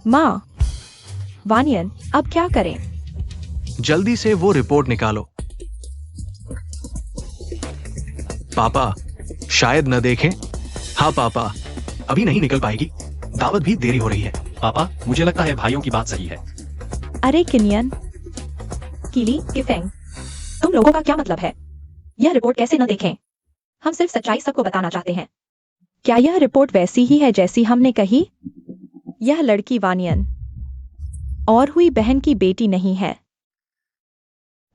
माँ, वानियन, अब क्या करें? जल्दी से वो रिपोर्ट निकालो। पापा, शायद न देखें। हाँ पापा, अभी नहीं निकल पाएगी, दावत भी देरी हो रही है। पापा, मुझे लगता है भाइयों की बात सही है। अरे किनियन, कीली, किफेंग, तुम लोगों का क्या मतलब है? यह रिपोर्ट कैसे न देखें? हम सिर्फ सच्चाई सबको बताना चाहते हैं। क्या यह रिपोर्ट वैसी ही है जैसी हमने कही? यह लड़की वानियन और हुई बहन की बेटी नहीं है।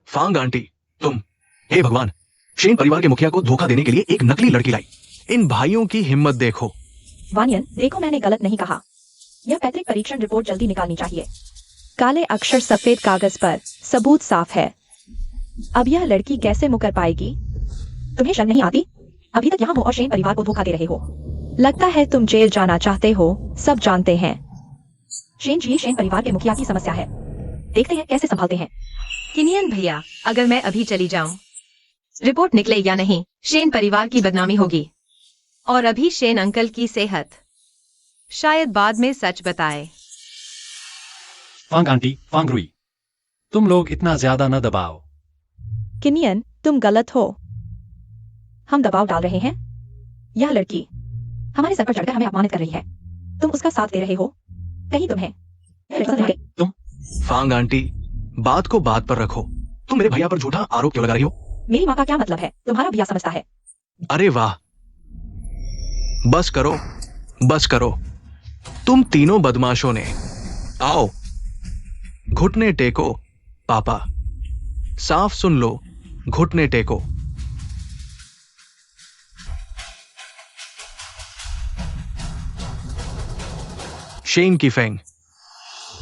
फांग आंटी, तुम, हे भगवान, शेन परिवार के मुखिया को धोखा देने के लिए एक नकली लड़की लाई। इन भाइयों की हिम्मत देखो। वानियन, देखो मैंने गलत नहीं कहा। यह पैतृक परीक्षण रिपोर्ट जल्दी निकालनी चाहिए। काले अक्षर सफेद कागज पर, सबूत साफ है। अब यह लड़की कैसे मुकर पाएगी? तुम्हें शर्म नहीं आती? अभी तक यहाँ हो और शेन परिवार को धोखा दे रहे हो। लगता है तुम जेल जाना चाहते हो, सब जानते हैं। शेन जी शेन परिवार के मुखिया की समस्या है, देखते हैं कैसे संभालते हैं। किनियन भैया, अगर मैं अभी चली जाऊं, रिपोर्ट निकले या नहीं, शेन परिवार की बदनामी होगी। और अभी शेन अंकल की सेहत शायद बाद में सच बताए। फांग आंटी, फांग रुई, तुम लोग इतना ज्यादा न दबाओ। किनियन, तुम गलत हो। हम दबाव डाल रहे हैं। यह लड़की हमारे सर पर चढ़कर हमें अपमानित कर रही है। तुम उसका साथ दे रहे हो। कहीं तुम्हें फांग आंटी, बात को बात पर रखो। तुम मेरे भैया पर झूठा आरोप क्यों लगा रही हो? मेरी माँ का क्या मतलब है? तुम्हारा भैया समझता है। अरे वाह, बस करो, बस करो। तुम तीनों बदमाशों ने, आओ घुटने टेको। पापा, साफ सुन लो, घुटने टेको। शेन कीफेंग,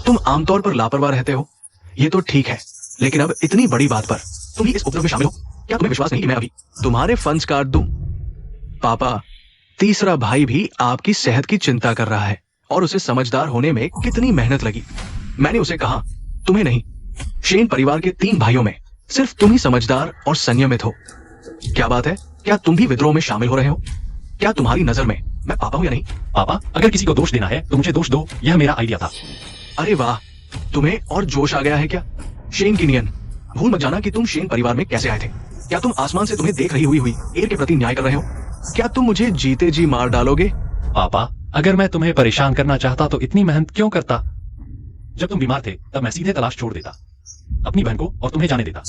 तुम आमतौर पर लापरवाह रहते हो, ये तो ठीक है, लेकिन अब इतनी बड़ी बात पर तुम ही इस उपद्रव में शामिल हो। क्या तुम्हें विश्वास नहीं कि मैं अभी तुम्हारे फंड्स काट दूं? पापा, तीसरा भाई भी आपकी सेहत की चिंता कर रहा है और उसे समझदार होने में कितनी मेहनत लगी। मैंने उसे कहा, तुम्हें नहीं, शेन परिवार के 3 भाइयों में सिर्फ तुम ही समझदार और संयमित हो। क्या बात है? क्या तुम भी विद्रोह में शामिल हो रहे हो? क्या तुम्हारी नजर में मैं पापा हूं या नहीं? पापा, अगर किसी को दोष देना है तो मुझे दोष दो, यह मेरा आइडिया था। अरे वाह, तुम्हें और जोश आ गया है क्या? शेन किनियन, भूल मत जाना कि तुम शेन परिवार में कैसे आए थे। क्या तुम आसमान से तुम्हें देख रही हुई एयर के प्रति न्याय कर रहे हो? क्या तुम मुझे जीते जी मार डालोगे? पापा, अगर मैं तुम्हें परेशान करना चाहता तो इतनी मेहनत क्यों करता? जब तुम बीमार थे तब मैं सीधे तलाश छोड़ देता, अपनी बहन को, और तुम्हें जाने देता।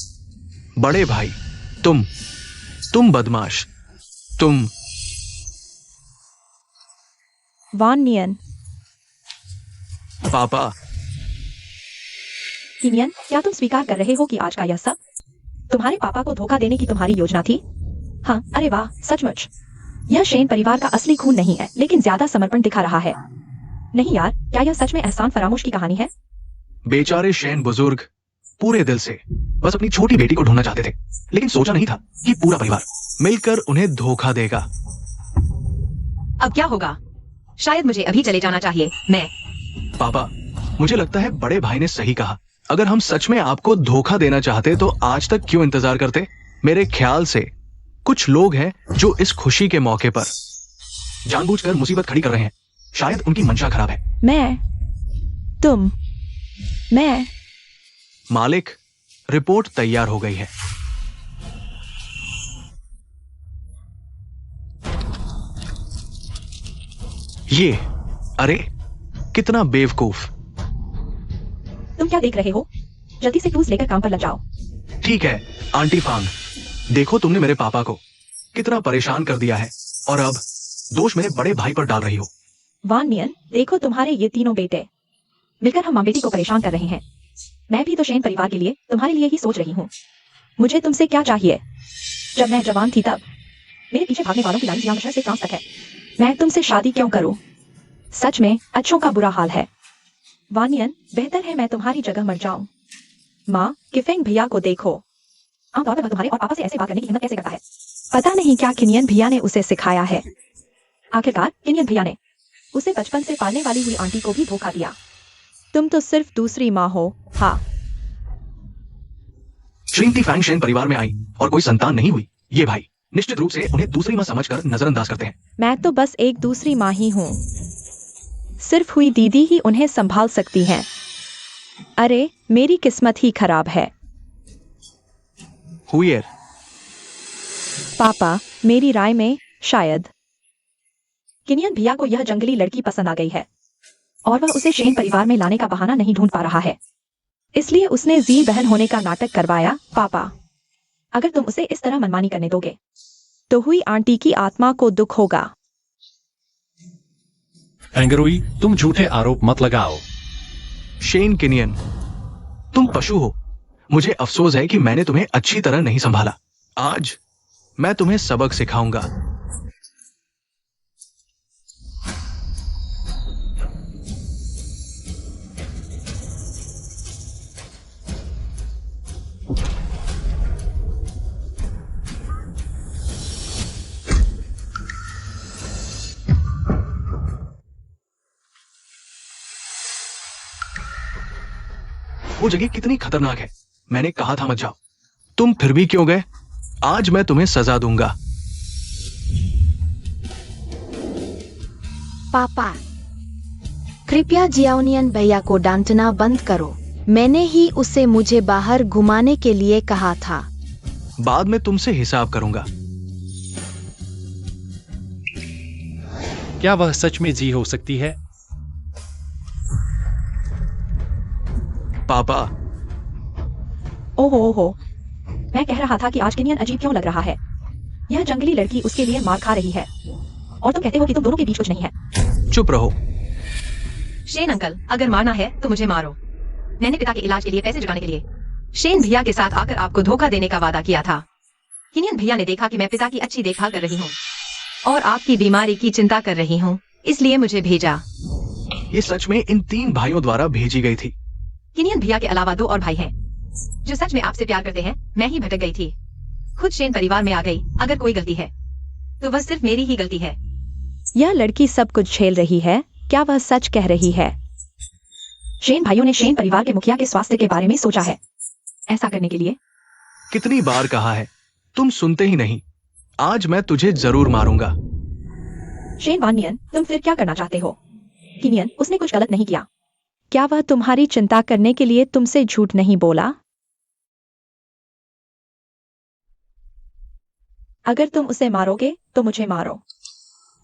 बड़े भाई, तुम बदमाश, तुम। वानियन, पापा, किनियन, क्या तुम स्वीकार कर रहे हो कि आज का यह सब तुम्हारे पापा को धोखा देने की तुम्हारी योजना थी? हाँ, अरे वाह, सचमुच। यह शेन परिवार का असली खून नहीं है, लेकिन ज्यादा समर्पण दिखा रहा है। नहीं यार, क्या यह सच में एहसान फरामोश की कहानी है? बेचारे शेन बुजुर्ग पूरे दिल से बस अपनी छोटी बेटी को ढूंढना चाहते थे, लेकिन सोचा नहीं था कि पूरा परिवार मिलकर उन्हें धोखा देगा। अब क्या होगा? शायद मुझे अभी चले जाना चाहिए। मैं पापा, मुझे लगता है बड़े भाई ने सही कहा। अगर हम सच में आपको धोखा देना चाहते तो आज तक क्यों इंतजार करते? मेरे ख्याल से कुछ लोग हैं जो इस खुशी के मौके पर जानबूझकर मुसीबत खड़ी कर रहे हैं। शायद उनकी मंशा खराब है। मैं मालिक, रिपोर्ट तैयार हो गई है। ये, अरे कितना बेवकूफ। तुम क्या देख रहे हो? जल्दी से टूल्स लेकर काम पर लग जाओ। ठीक है आंटी फांग, देखो तुमने मेरे पापा को कितना परेशान कर दिया है और अब दोष मेरे बड़े भाई पर डाल रही हो। वान नियन, देखो तुम्हारे ये तीनों बेटे मिलकर हम माँ बेटी को परेशान कर रहे हैं। मैं भी तो शेन परिवार के लिए तुम्हारे लिए ही सोच रही हूँ। मुझे तुमसे क्या चाहिए? जब मैं जवान थी तब मेरे पीछे भागने वालों की लाइन जियांग से फ्रांस तक है। मैं तुमसे शादी क्यों करूं? सच में अच्छों का बुरा हाल है। वानियन, बेहतर है मैं तुम्हारी जगह मर जाऊं। माँ, किफेंग भैया को देखो। आमतौर पर वह तुम्हारे और पापा से ऐसे बात करने की हिम्मत कैसे करता है? पता नहीं क्या किनियन भैया ने उसे सिखाया है। आखिरकार किनियन भैया ने उसे बचपन से पालने वाली हुई आंटी को भी धोखा दिया। तुम तो सिर्फ दूसरी माँ हो। हाँ, श्रीमती फैंग शेन परिवार में आई और कोई संतान नहीं हुई। ये भाई निश्चित रूप से उन्हें दूसरी माँ समझकर नजरअंदाज करते हैं। मैं तो बस एक दूसरी माँ ही हूँ। सिर्फ हुई दीदी ही उन्हें संभाल सकती हैं। अरे, मेरी किस्मत ही खराब है। हुईर, पापा, मेरी राय में शायद किनियन भैया को यह जंगली लड़की पसंद आ गई है और वह उसे शेन परिवार में लाने का बहाना नहीं ढूंढ पा रहा है। इसलिए उसने जी बहन होने का नाटक करवाया। पापा, अगर तुम उसे इस तरह मनमानी करने दोगे तो हुई आंटी की आत्मा को दुख होगा। एंगरोई, तुम झूठे आरोप मत लगाओ। शेन किनियन, तुम पशु हो। मुझे अफसोस है कि मैंने तुम्हें अच्छी तरह नहीं संभाला। आज मैं तुम्हें सबक सिखाऊंगा। वो जगह कितनी खतरनाक है। मैंने कहा था मत जाओ। तुम फिर भी क्यों गए? आज मैं तुम्हें सजा दूंगा। पापा, कृपया जियाओनियन भैया को डांटना बंद करो। मैंने ही उसे मुझे बाहर घुमाने के लिए कहा था। बाद में तुमसे हिसाब करूंगा। क्या वह सच में जी हो सकती है? पापा, ओहो ओहो, मैं कह रहा था कि आज किनियन अजीब क्यों लग रहा है। यह जंगली लड़की उसके लिए मार खा रही है और तुम कहते हो कि तुम दोनों के बीच कुछ नहीं है। चुप रहो। शेन अंकल, अगर मारना है तो मुझे मारो। मैंने पिता के इलाज के लिए पैसे जुटाने के लिए शेन भैया के साथ आकर आपको धोखा देने का वादा किया था। किनियन भैया ने देखा कि मैं पिता की अच्छी देखभाल कर रही हूँ और आपकी बीमारी की चिंता कर रही हूँ, इसलिए मुझे भेजा। ये सच में इन 3 भाइयों द्वारा भेजी गई थी। किनियन भैया के अलावा 2 और भाई हैं जो सच में आपसे प्यार करते हैं। मैं ही भटक गई थी, खुद शेन परिवार में आ गई। अगर कोई गलती है तो बस सिर्फ मेरी ही गलती है। यह लड़की सब कुछ झेल रही है। क्या वह सच कह रही है? शेन भाइयों ने शेन परिवार के मुखिया के स्वास्थ्य के बारे में सोचा है। ऐसा करने के लिए कितनी बार कहा है, तुम सुनते ही नहीं। आज मैं तुझे जरूर मारूंगा। शेन वानियन, तुम फिर क्या करना चाहते हो? किनियन, उसने कुछ गलत नहीं किया। क्या वह तुम्हारी चिंता करने के लिए तुमसे झूठ नहीं बोला? अगर तुम उसे मारोगे तो मुझे मारो।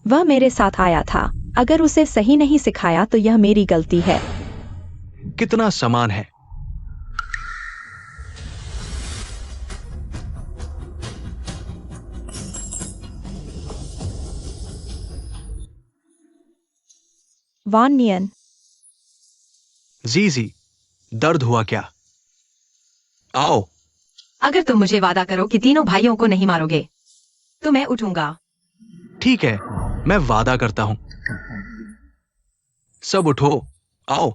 वह मेरे साथ आया था। अगर उसे सही नहीं सिखाया तो यह मेरी गलती है। कितना समान है। वान नियन, जी, दर्द हुआ क्या? आओ। अगर तुम मुझे वादा करो कि तीनों भाइयों को नहीं मारोगे तो मैं उठूंगा। ठीक है, मैं वादा करता हूं। सब उठो, आओ।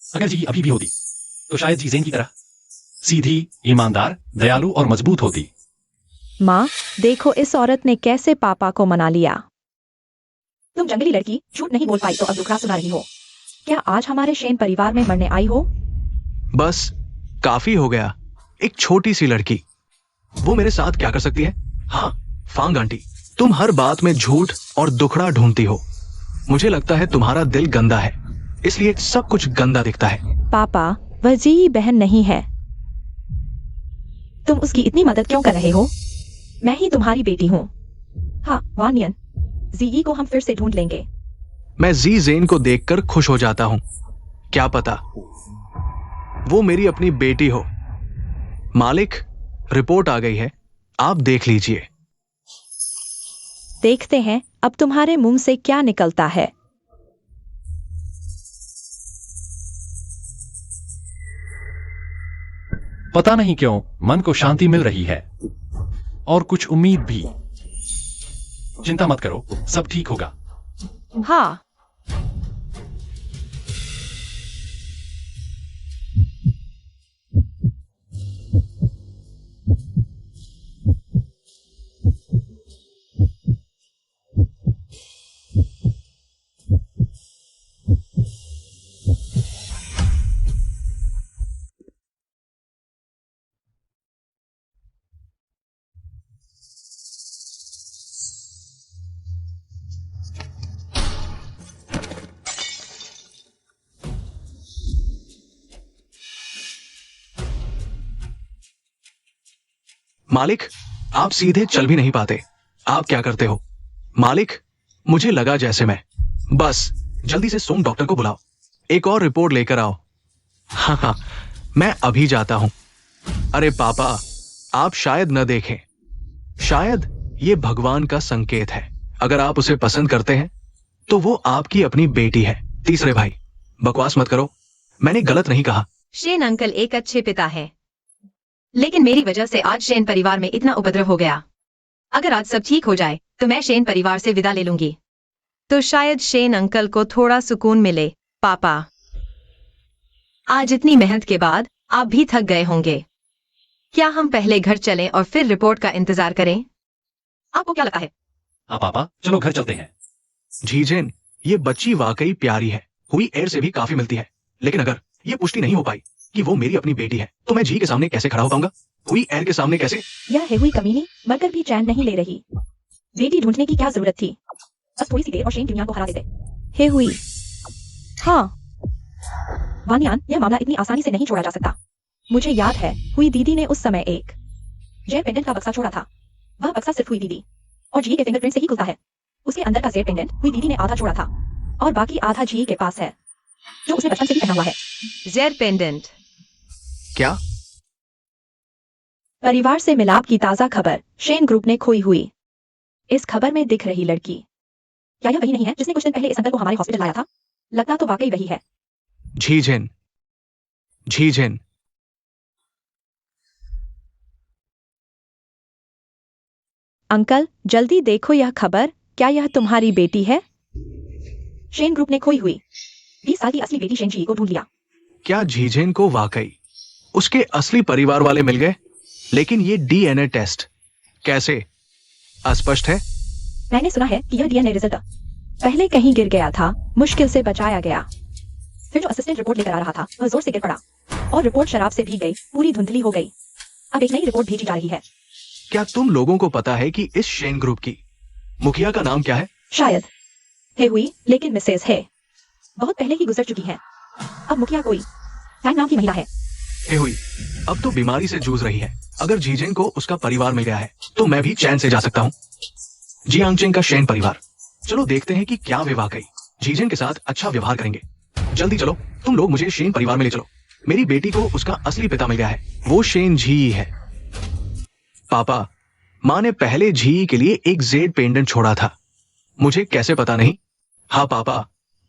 अगर जी अभी भी होती तो शायद जी ज़ेन की तरह सीधी, ईमानदार, दयालु और मजबूत होती। माँ, देखो इस औरत ने कैसे पापा को मना लिया। तुम जंगली लड़की झूठ नहीं बोल पाई तो अब दुखड़ा सुना रही हो। क्या आज हमारे शेन परिवार में मरने आई हो? बस काफी हो गया। एक छोटी सी लड़की, वो मेरे साथ क्या कर सकती है? हाँ, फांग आंटी, तुम हर बात में झूठ और दुखड़ा ढूंढती हो। मुझे लगता है तुम्हारा दिल गंदा है। इसलिए सब कुछ गंदा दिखता है। पापा, वह जी बहन नहीं है। तुम उसकी इतनी मदद क्यों कर रहे हो? मैं ही तुम्हारी बेटी हूँ। हाँ वानियन, जी को हम फिर से ढूंढ लेंगे। मैं जी जेन को देखकर खुश हो जाता हूं। क्या पता वो मेरी अपनी बेटी हो। मालिक, रिपोर्ट आ गई है, आप देख लीजिए। देखते हैं अब तुम्हारे मुंह से क्या निकलता है। पता नहीं क्यों मन को शांति मिल रही है और कुछ उम्मीद भी। चिंता मत करो, सब ठीक होगा। हाँ, मालिक, आप सीधे चल भी नहीं पाते। आप क्या करते हो? मालिक, मुझे लगा जैसे मैं। बस जल्दी से सोम डॉक्टर को बुलाओ, एक और रिपोर्ट लेकर आओ। हाँ हाँ, मैं अभी जाता हूं। अरे पापा, आप शायद न देखें। शायद ये भगवान का संकेत है। अगर आप उसे पसंद करते हैं तो वो आपकी अपनी बेटी है। तीसरे भाई, बकवास मत करो, मैंने गलत नहीं कहा। शेन अंकल एक अच्छे पिता है, लेकिन मेरी वजह से आज शेन परिवार में इतना उपद्रव हो गया। अगर आज सब ठीक हो जाए तो मैं शेन परिवार से विदा ले लूंगी, तो शायद शेन अंकल को थोड़ा सुकून मिले। पापा, आज इतनी मेहनत के बाद आप भी थक गए होंगे। क्या हम पहले घर चलें और फिर रिपोर्ट का इंतजार करें? आपको क्या लगता है? हाँ पापा, चलो घर चलते हैं। जीजेन, ये बच्ची वाकई प्यारी है। हुई एयर से भी काफी मिलती है, लेकिन अगर ये पुष्टि नहीं हो पाई कि वो मेरी अपनी बेटी है तो मैं जी के सामने कैसे खड़ा हो पाऊंगा? हुई एयर के सामने कैसे? यह है हुई कमीनी, मगर भी चैन नहीं ले रही। बेटी ढूंढने की क्या जरूरत थी? बस थोड़ी सी देर और शेन दुनिया को हरा देते। हे हुई। हाँ वानियान, यह मामला इतनी आसानी से नहीं छोड़ा जा सकता। मुझे याद है हुई दीदी ने उस समय एक जेड पेंडेंट का बक्सा छोड़ा था। वह बक्सा सिर्फ हुई दीदी और जी के फिंगरप्रिंट से ही खुलता है। उसके अंदर का जेड पेंडेंट हुई दीदी ने आधा छोड़ा था और बाकी आधा जी के पास है, जो उसने बचपन से ही पहना हुआ है। Z pendant? क्या? परिवार से मिलाप की ताजा खबर, शेन ग्रुप ने खोई हुई। इस खबर में दिख रही लड़की, क्या यह वही नहीं है जिसने कुछ दिन पहले इस अंकल को हमारे हॉस्पिटल लाया था? लगता तो वाकई वही है। झीझेन, झीझेन। अंकल जल्दी देखो यह खबर, क्या यह तुम्हारी बेटी है? शेन ग्रुप ने खोई हुई 20 साल की असली बेटी शेन जी को ढूंढ लिया। क्या झीझेन को वाकई उसके असली परिवार वाले मिल गए? लेकिन ये डीएनए टेस्ट कैसे? अस्पष्ट है। मैंने सुना है कि यह डीएनए रिजल्ट पहले कहीं गिर गया था, मुश्किल से बचाया गया। फिर जो असिस्टेंट रिपोर्ट लेकर आ रहा था वह जोर से गिर पड़ा और रिपोर्ट शराब से भीग गई, पूरी धुंधली हो गई। अब एक नई रिपोर्ट भेजी जा रही है। क्या तुम लोगों को पता है कि इस शेन ग्रुप की मुखिया का नाम क्या है? शायद है हुई, लेकिन मिसेज है बहुत पहले ही गुजर चुकी है। अब मुखिया कोई फैंग नाम की महिला है। हे हुई अब तो बीमारी से जूझ रही है। अगर जीजेन को उसका परिवार मिल गया है तो मैं भी चैन से जा सकता हूँ। जियांगचेंग का शेन परिवार, चलो देखते हैं कि क्या वे वाकई जीजेन के साथ अच्छा व्यवहार करेंगे। जल्दी चलो, तुम लोग मुझे शेन परिवार में ले चलो। मेरी बेटी को उसका असली पिता मिल गया है, वो शेन झी है। पापा, माँ ने पहले झी के लिए एक जेड पेंडेंट छोड़ा था, मुझे कैसे पता नहीं? हाँ पापा,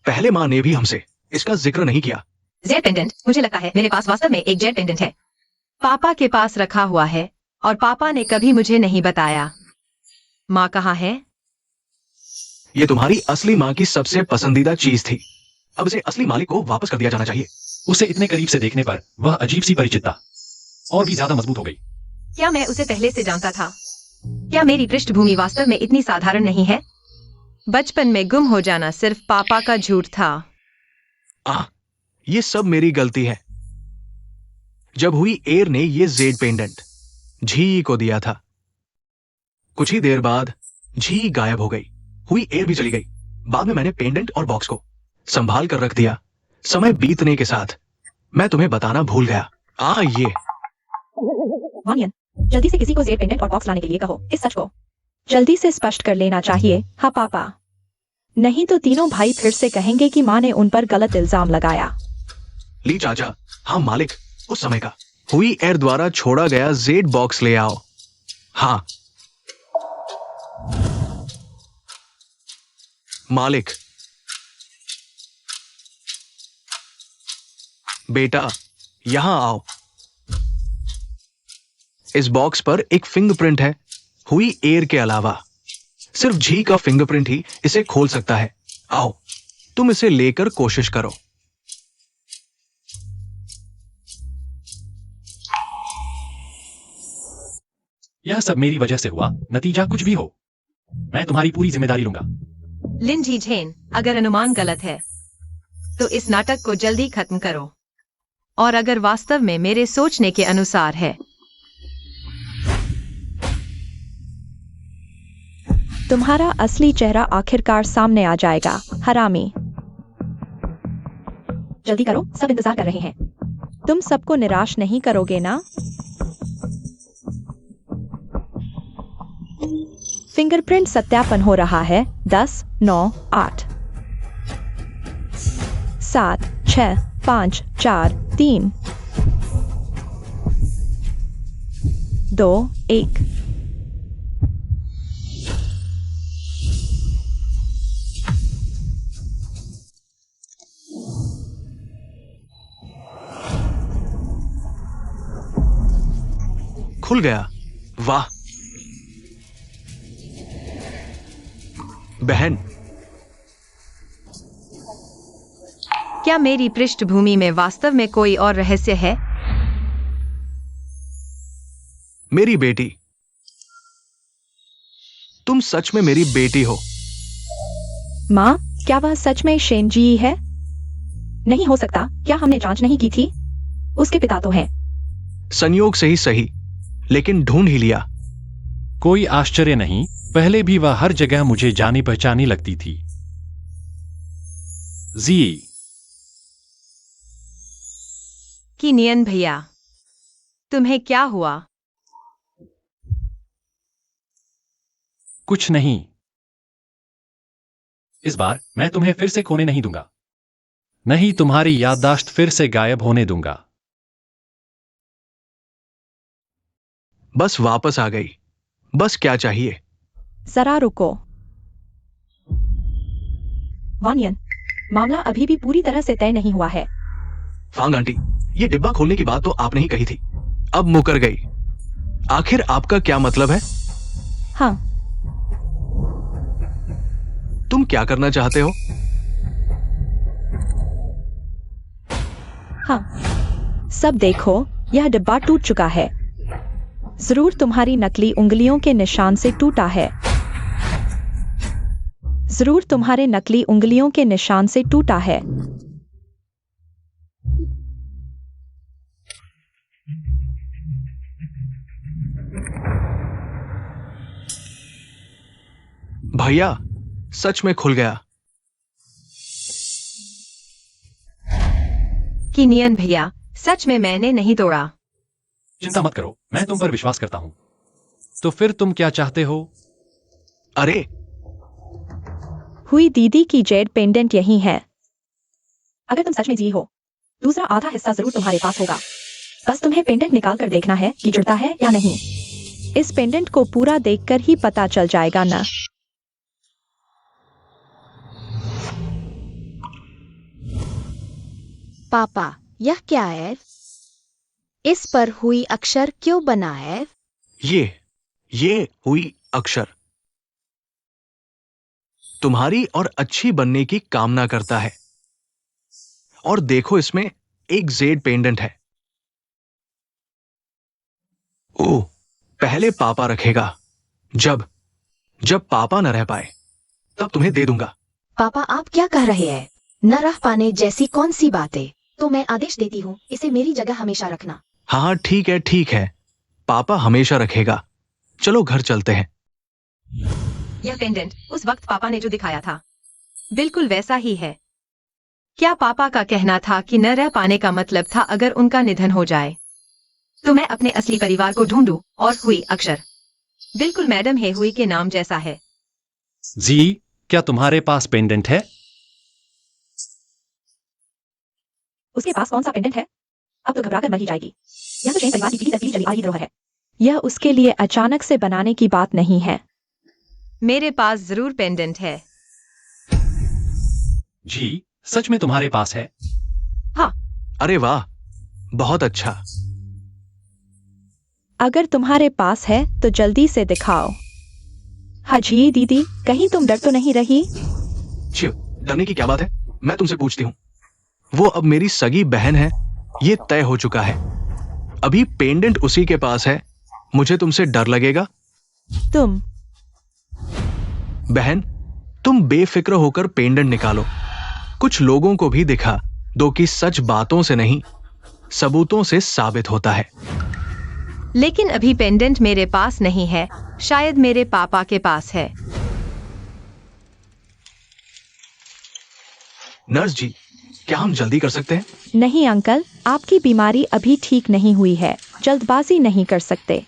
पहले माँ ने भी हमसे इसका जिक्र नहीं किया। Z pendant? मुझे लगता है मेरे पास वास्तव में एक जेड पेंडेंट है। पापा के पास रखा हुआ है और पापा ने कभी मुझे नहीं बताया। माँ कहाँ है? ये तुम्हारी असली माँ की सबसे पसंदीदा चीज थी। अब इसे असली मालिक को वापस कर दिया जाना चाहिए। उसे इतने करीब से देखने पर वह अजीब सी परिचितता और भी ज्यादा मजबूत हो गई। क्या मैं उसे पहले से जानता था? क्या मेरी पृष्ठभूमि वास्तव में इतनी साधारण नहीं है? बचपन में गुम हो जाना सिर्फ पापा का झूठ था। ये सब मेरी गलती है। जब हुई एयर ने ये जेड पेंडेंट झी को दिया था, कुछ ही देर बाद झी गायब हो गई, हुई एयर भी चली गई। बाद में मैंने पेंडेंट और बॉक्स को संभाल कर रख दिया समय बीतने के साथ मैं तुम्हें बताना भूल गया। ये वानियन, जल्दी से किसी को जेड पेंडेंट और बॉक्स लाने के लिए कहो। इस सच को जल्दी से स्पष्ट कर लेना चाहिए, हाँ पापा। नहीं तो तीनों भाई फिर से कहेंगे कि माँ ने उन पर गलत इल्जाम लगाया। ली चाचा, हाँ मालिक, उस समय का हुई एयर द्वारा छोड़ा गया जेड बॉक्स ले आओ। हाँ मालिक। बेटा यहां आओ। इस बॉक्स पर एक फिंगरप्रिंट है, हुई एयर के अलावा सिर्फ जी का फिंगरप्रिंट ही इसे खोल सकता है। आओ तुम इसे लेकर कोशिश करो। यह सब मेरी वजह से हुआ, नतीजा कुछ भी हो, मैं तुम्हारी पूरी जिम्मेदारी लूंगा। लिन जी झेन, अगर अनुमान गलत है तो इस नाटक को जल्दी खत्म करो, और अगर वास्तव में मेरे सोचने के अनुसार है तुम्हारा असली चेहरा आखिरकार सामने आ जाएगा, हरामी। जल्दी करो, सब इंतजार कर रहे हैं। तुम सबको निराश नहीं करोगे ना? फिंगरप्रिंट सत्यापन हो रहा है। 10, 9, 8, 7, 6, 5, 4, 3, 2, 1। खुल गया, वाह। बहन, क्या मेरी पृष्ठभूमि में वास्तव में कोई और रहस्य है? मेरी बेटी, तुम सच में मेरी बेटी हो। माँ, क्या वह सच में शेनजी है? नहीं हो सकता, क्या हमने जांच नहीं की थी? उसके पिता तो हैं। संयोग से ही सही, लेकिन ढूंढ ही लिया। कोई आश्चर्य नहीं, पहले भी वह हर जगह मुझे जानी पहचानी लगती थी। जी। कि नियन भैया, तुम्हें क्या हुआ? कुछ नहीं। इस बार मैं तुम्हें फिर से खोने नहीं दूंगा, नहीं तुम्हारी याददाश्त फिर से गायब होने दूंगा। बस वापस आ गई, बस क्या चाहिए? जरा रुको। वानियन, मामला अभी भी पूरी तरह से तय नहीं हुआ है। फांग आंटी, ये डिब्बा खोलने की बात तो आपने ही कही थी, अब मुकर गई। आखिर आपका क्या मतलब है? हाँ, तुम क्या करना चाहते हो? हाँ, सब देखो, यह डिब्बा टूट चुका है। जरूर तुम्हारी नकली उंगलियों के निशान से टूटा है। जरूर तुम्हारे नकली उंगलियों के निशान से टूटा है। भैया, सच में खुल गया। कि नियन भैया, सच में मैंने नहीं तोड़ा। चिंता मत करो, मैं तुम पर विश्वास करता हूं। तो फिर तुम क्या चाहते हो? अरे, हुई दीदी की जेड पेंडेंट यही है। अगर तुम सच में जी हो, दूसरा आधा हिस्सा जरूर तुम्हारे पास होगा। बस तुम्हें पेंडेंट निकाल कर देखना है कि जुड़ता है या नहीं। इस पेंडेंट को पूरा देखकर ही पता चल जाएगा ना। पापा, यह क्या है? इस पर हुई अक्षर क्यों बना है? ये हुई अक्षर तुम्हारी और अच्छी बनने की कामना करता है। और देखो, इसमें एक जेड पेंडेंट है। ओह, पहले पापा रखेगा। जब पापा न रह पाए तब तुम्हें दे दूंगा। पापा, आप क्या कह रहे हैं? न रह पाने जैसी कौन सी बातें? तो मैं आदेश देती हूँ, इसे मेरी जगह हमेशा रखना। हाँ, ठीक है, पापा हमेशा रखेगा। चलो घर चलते हैं। यह पेंडेंट उस वक्त पापा ने जो दिखाया था, बिल्कुल वैसा ही है। क्या पापा का कहना था कि न रह पाने का मतलब था अगर उनका निधन हो जाए? तो मैं अपने असली परिवार को ढूंढूं, और हुई अक्षर बिल्कुल मैडम है हुई के नाम जैसा है। जी, क्या तुम्हारे पास पेंडेंट है? उसके पास कौन सा पेंडेंट है? अब तो घबरा कर मर ही जाएगी। यह तो शेन परिवार की पीढ़ी दर पीढ़ी चली आ रही धरोहर है। यह उसके लिए अचानक से बनाने की बात नहीं है। मेरे पास जरूर पेंडेंट है। जी, सच में तुम्हारे पास है? अरे वाह, बहुत अच्छा। अगर तुम्हारे पास है तो जल्दी से दिखाओ। हाजी दीदी, कहीं तुम डर तो नहीं रही? शिव, डरने की क्या बात है? मैं तुमसे पूछती हूँ। वो अब मेरी सगी बहन है, ये तय हो चुका है। अभी पेंडेंट उसी के पास है, मुझे तुमसे डर लगेगा? तुम बहन, तुम बेफिक्र होकर पेंडेंट निकालो। कुछ लोगों को भी दिखा दो कि सच बातों से नहीं, सबूतों से साबित होता है। लेकिन अभी पेंडेंट मेरे पास नहीं है, शायद मेरे पापा के पास है। नर्स जी, क्या हम जल्दी कर सकते हैं? नहीं अंकल, आपकी बीमारी अभी ठीक नहीं हुई है, जल्दबाजी नहीं कर सकते।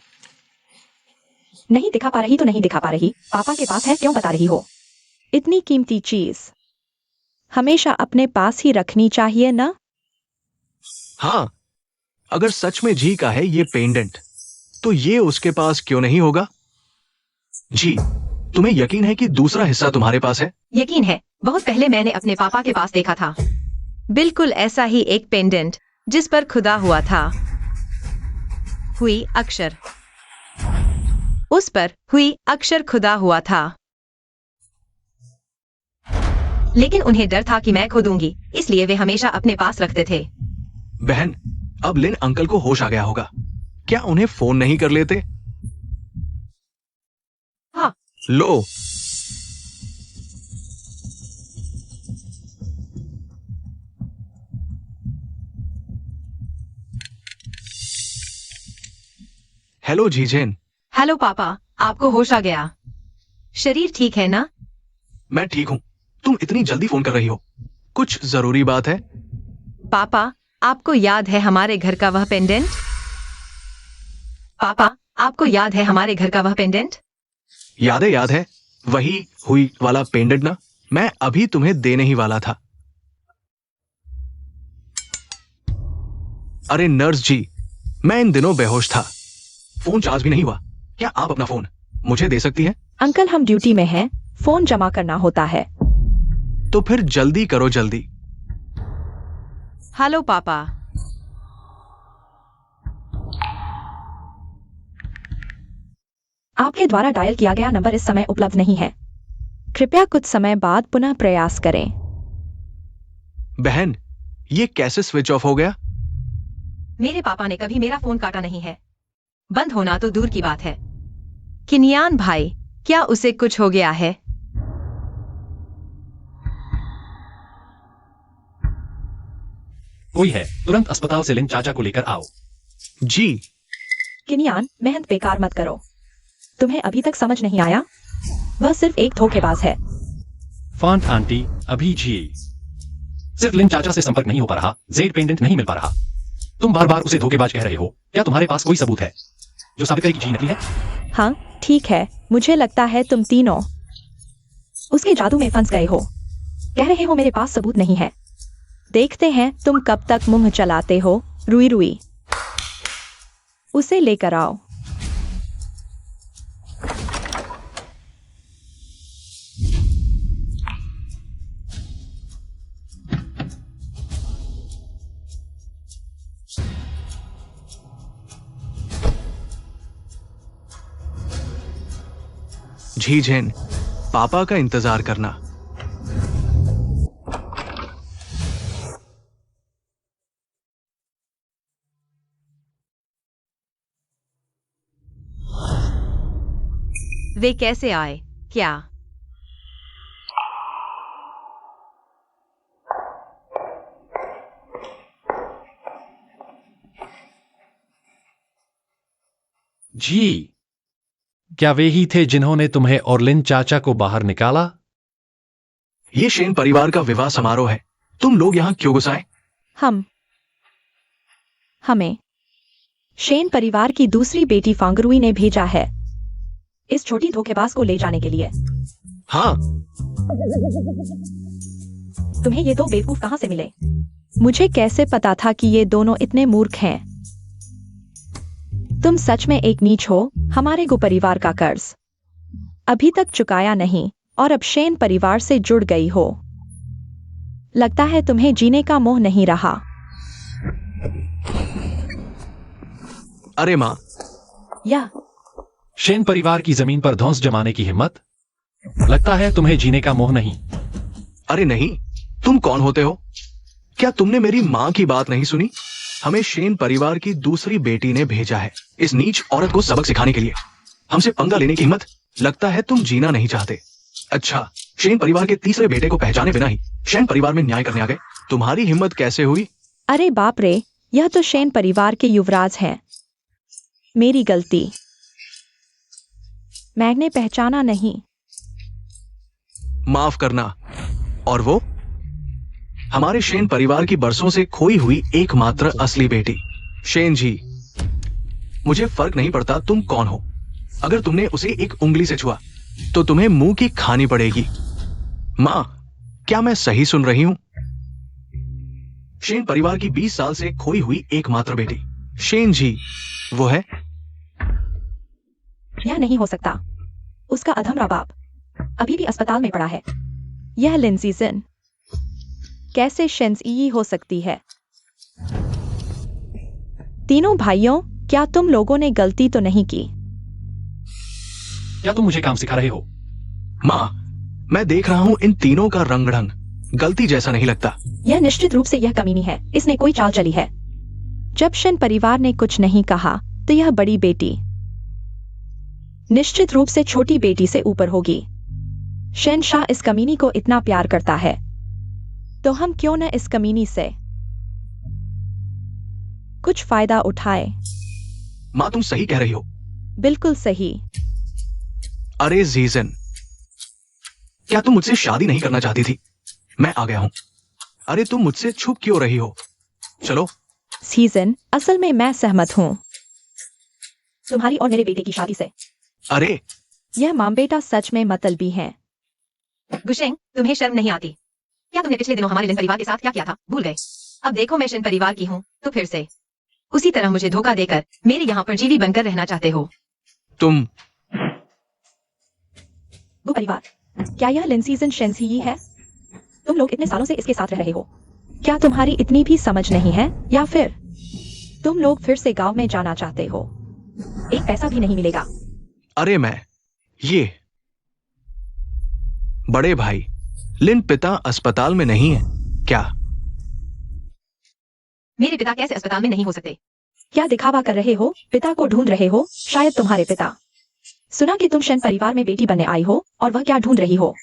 नहीं दिखा पा रही तो नहीं दिखा पा रही, पापा के पास है क्यों बता रही हो? इतनी कीमती चीज हमेशा अपने पास ही रखनी चाहिए ना? हाँ, अगर सच में जी का है ये पेंडेंट, तो ये उसके पास क्यों नहीं होगा? जी, तुम्हें यकीन है कि दूसरा हिस्सा तुम्हारे पास है? यकीन है, बहुत पहले मैंने अपने पापा के पास देखा था। बिल्कुल ऐसा ही एक पेंडेंट जिस पर खुदा हुआ था। हुई अक्षर। उस पर हुई अक्षर खुदा हुआ था। लेकिन उन्हें डर था कि मैं खो दूंगी, इसलिए वे हमेशा अपने पास रखते थे। बहन, अब लिन अंकल को होश आ गया होगा। क्या उन्हें फोन नहीं कर लेते? हाँ। लो। हेलो जीजेन। हेलो पापा, आपको होश आ गया? शरीर ठीक है ना? मैं ठीक हूं। तुम इतनी जल्दी फोन कर रही हो, कुछ जरूरी बात है? पापा, आपको याद है हमारे घर का वह पेंडेंट? पापा, आपको याद है हमारे घर का वह पेंडेंट? याद है, वही हुई वाला पेंडेंट ना? मैं अभी तुम्हें देने ही वाला था। अरे नर्स जी, मैं इन दिनों बेहोश था, फोन चार्ज भी नहीं हुआ। क्या आप अपना फोन मुझे दे सकती हैं? अंकल, हम ड्यूटी में हैं, फोन जमा करना होता है। तो फिर जल्दी करो, जल्दी। हेलो पापा। आपके द्वारा डायल किया गया नंबर इस समय उपलब्ध नहीं है। कृपया कुछ समय बाद पुनः प्रयास करें। बहन, ये कैसे स्विच ऑफ हो गया? मेरे पापा ने कभी मेरा फोन काटा नहीं है। बंद होना तो दूर की बात है। किनियान भाई, क्या उसे कुछ हो गया है? कोई है, तुरंत अस्पताल से लिन चाचा को लेकर आओ। जी। किनियान, मेहनत बेकार मत करो। तुम्हें अभी तक समझ नहीं आया? वह सिर्फ एक धोखेबाज है। फॉन्ट आंटी, अभी जी। सिर्फ लिन चाचा से संपर्क नहीं हो पा रहा, जेड पेंडेंट नहीं मिल पा रहा। तुम बार बार उसे धोखेबाज कह रहे हो। क्या तुम्हारे पास कोई सबूत है जो साबित करे कि जी नकली है? हाँ, ठीक है, मुझे लगता है तुम तीनों उसके जादू में फंस गए हो। कह रहे हो मेरे पास सबूत नहीं है। देखते हैं तुम कब तक मुंह चलाते हो। रुई रुई, उसे लेकर आओ। झीझेन, पापा का इंतजार करना। वे कैसे आए? क्या जी, क्या वे ही थे जिन्होंने तुम्हें और लिन चाचा को बाहर निकाला? ये शेन परिवार का विवाह समारोह है। तुम लोग यहाँ क्यों घुस आए? हमें शेन परिवार की दूसरी बेटी फांगरुई ने भेजा है इस छोटी धोखेबाज को ले जाने के लिए। हाँ, तुम्हें ये दो बेवकूफ कहां से मिले? मुझे कैसे पता था कि ये दोनों इतने मूर्ख हैं? तुम सच में एक नीच हो। हमारे गो परिवार का कर्ज अभी तक चुकाया नहीं और अब शेन परिवार से जुड़ गई हो। लगता है तुम्हें जीने का मोह नहीं रहा। अरे माँ, या शेन परिवार की जमीन पर धौंस जमाने की हिम्मत? लगता है तुम्हें जीने का मोह नहीं। अरे नहीं, तुम कौन होते हो? क्या तुमने मेरी माँ की बात नहीं सुनी? हमें शेन परिवार की दूसरी बेटी ने भेजा है इस नीच औरत को सबक सिखाने के लिए। हमसे पंगा लेने की हिम्मत? लगता है तुम जीना नहीं चाहते। अच्छा, शेन परिवार के तीसरे बेटे को पहचाने बिना ही शेन परिवार में न्याय करने आ गए। तुम्हारी हिम्मत कैसे हुई? अरे बाप रे, यह तो शेन परिवार के युवराज हैं। मेरी गलती, मैंने पहचाना नहीं। माफ करना। और वो हमारे शेन परिवार की बरसों से खोई हुई एकमात्र असली बेटी शेन जी। मुझे फर्क नहीं पड़ता तुम कौन हो। अगर तुमने उसे एक उंगली से छुआ तो तुम्हें मुंह की खानी पड़ेगी। मां, क्या मैं सही सुन रही हूं? शेन परिवार की 20 साल से खोई हुई एकमात्र बेटी शेन जी वो है? यह नहीं हो सकता। उसका अधमरा बाप अभी भी अस्पताल में पड़ा है। यह लिंसी जिन कैसे शेंजी हो सकती है? तीनों भाइयों, क्या तुम लोगों ने गलती तो नहीं की? क्या तुम मुझे काम सिखा रहे हो? मां, मैं देख रहा हूं इन तीनों का रंग ढंग गलती जैसा नहीं लगता। यह निश्चित रूप से यह कमीनी है। इसने कोई चाल चली है। जब शेन परिवार ने कुछ नहीं कहा तो यह बड़ी बेटी निश्चित रूप से छोटी बेटी से ऊपर होगी। शहनशाह इस कमीनी को इतना प्यार करता है तो हम क्यों न इस कमीनी से कुछ फायदा उठाए। मां, तुम सही कह रही हो। बिल्कुल सही। अरे जीजन, क्या तुम मुझसे शादी नहीं करना चाहती थी? मैं आ गया हूं। अरे तुम मुझसे छुप क्यों रही हो? चलो। सीजन, असल में मैं सहमत हूं तुम्हारी और मेरे बेटे की शादी से। अरे यह मां बेटा सच में मतलबी हैं। गुशेंग, तुम्हें शर्म नहीं आती? क्या तुमने पिछले दिनों हमारे लिन परिवार के साथ क्या किया था भूल गए? अब देखो मैं शिन परिवार की हूँ तो फिर से उसी तरह मुझे धोखा देकर मेरे यहाँ पर जीवी बनकर रहना चाहते हो। तुम वो परिवार, क्या यह लिंसीजन शेंसी ही है? तुम लोग इतने सालों से इसके साथ रह रहे हो। क्या तुम्हारी इतनी भी समझ नहीं है? या फिर तुम लोग फिर से गांव में जाना चाहते हो? एक पैसा भी नहीं मिलेगा। अरे मैं ये बड़े भाई, लिन पिता अस्पताल में नहीं है क्या? मेरे पिता कैसे अस्पताल में नहीं हो सकते? क्या दिखावा कर रहे हो? पिता को ढूंढ रहे हो? शायद तुम्हारे पिता। सुना कि तुम शेन परिवार में बेटी बनने आई हो और वह क्या ढूंढ रही हो?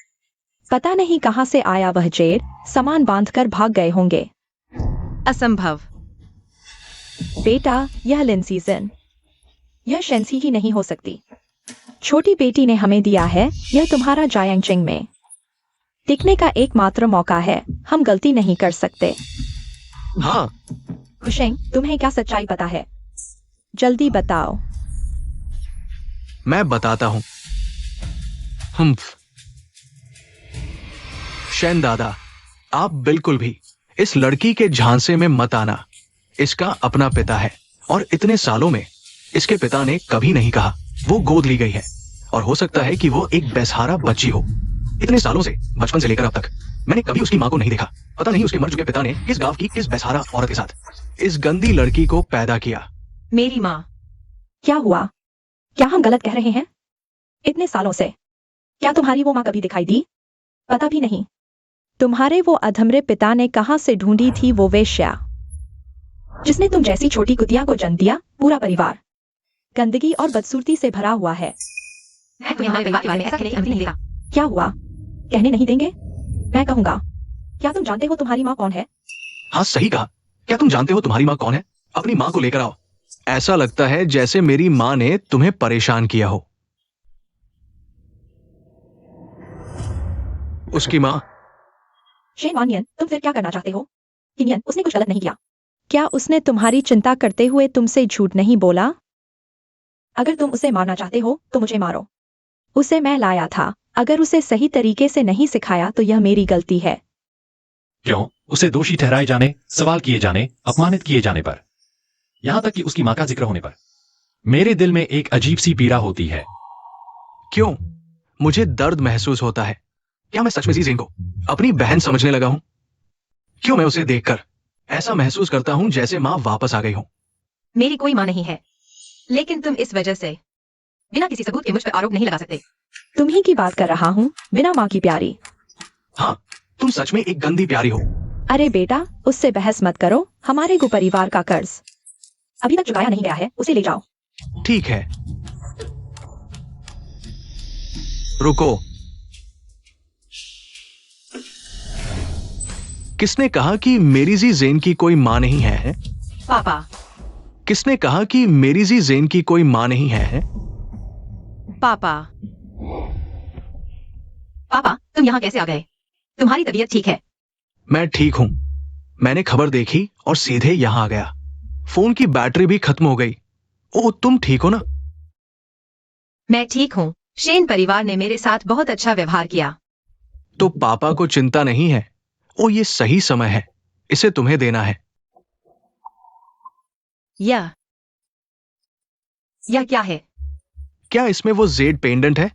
पता नहीं कहां से आया वह जेड, सामान बांधकर भाग गए होंगे। असंभव। बेटा, यह लिंसीजन, यह शेंसी ही नहीं हो सकती। छोटी बेटी ने हमें दिया है। यह तुम्हारा जायांगचिंग में टिकने का एकमात्र मौका है। हम गलती नहीं कर सकते। हाँ, खुशेंग, तुम्हें क्या सच्चाई पता है? जल्दी बताओ। मैं बताता हूं। शेन दादा, आप बिल्कुल भी इस लड़की के झांसे में मत आना। इसका अपना पिता है और इतने सालों में इसके पिता ने कभी नहीं कहा वो गोद ली गई है। और हो सकता है कि वो एक बेसहारा बच्ची हो। इतने सालों से, बचपन से लेकर अब तक मैंने कभी उसकी मां को नहीं देखा। पता नहीं उसके मर चुके पिता ने किस गांव की किस बेसहारा औरत के साथ इस गंदी लड़की को पैदा किया। मेरी माँ। क्या हुआ? क्या हम गलत कह रहे हैं? इतने सालों से क्या तुम्हारी वो मां कभी दिखाई दी? पता भी नहीं। तुम्हारे वो अधमरे पिता ने कहां से ढूंढी थी वो वेश्या जिसने तुम जैसी छोटी कुतिया को जन्म दिया? पूरा परिवार गंदगी और बदसूरती से भरा हुआ है। मैं तुम्हें हमारे परिवार के बारे में ऐसा कहने की अनुमति नहीं देता। क्या हुआ? कहने नहीं देंगे? मैं कहूंगा। क्या तुम जानते हो तुम्हारी माँ कौन है? हाँ, सही कहा। क्या तुम जानते हो तुम्हारी माँ कौन है? अपनी माँ को लेकर आओ। ऐसा लगता है जैसे मेरी माँ ने तुम्हें परेशान किया हो। उसकी माँ शेन वानियन, तुम फिर क्या करना चाहते हो? किनियन, उसने कुछ गलत नहीं किया। क्या उसने तुम्हारी चिंता करते हुए तुमसे झूठ नहीं बोला? अगर तुम उसे मारना चाहते हो तो मुझे मारो। उसे मैं लाया था। अगर उसे सही तरीके से नहीं सिखाया तो यह मेरी गलती है। क्यों? उसे दोषी ठहराए जाने, सवाल किए जाने, अपमानित किए जाने पर, यहां तक कि उसकी मां का जिक्र होने पर मेरे दिल में एक अजीब सी पीड़ा होती है। क्यों? मुझे दर्द महसूस होता है। क्या मैं सच में जीजेन को अपनी बहन समझने लगा हूं? क्यों मैं उसे देखकर ऐसा महसूस करता हूं जैसे मां वापस आ गई हो? मेरी कोई माँ नहीं है, लेकिन तुम इस वजह से बिना किसी सबूत के मुझ पर आरोप नहीं लगा सकते। तुम्ही की बात कर रहा हूँ, बिना माँ की प्यारी। हाँ, तुम सच में एक गंदी प्यारी हो। अरे बेटा, उससे बहस मत करो। हमारे को परिवार का कर्ज अभी तक चुकाया नहीं गया है, उसे ले जाओ। ठीक है, रुको। किसने कहा कि मेरी जी जेन की कोई मां नहीं है? पापा। किसने कहा कि मेरी जी जेन की कोई मां नहीं है? पापा। पापा, तुम यहाँ कैसे आ गए? तुम्हारी तबीयत ठीक है? मैं ठीक हूं। मैंने खबर देखी और सीधे यहां आ गया। फोन की बैटरी भी खत्म हो गई। ओह, तुम ठीक हो ना? मैं ठीक हूँ। शेन परिवार ने मेरे साथ बहुत अच्छा व्यवहार किया। तो पापा को चिंता नहीं है। ओ, ये सही समय है, इसे तुम्हें देना है। यह क्या है? क्या इसमें वो जेड पेंडेंट है?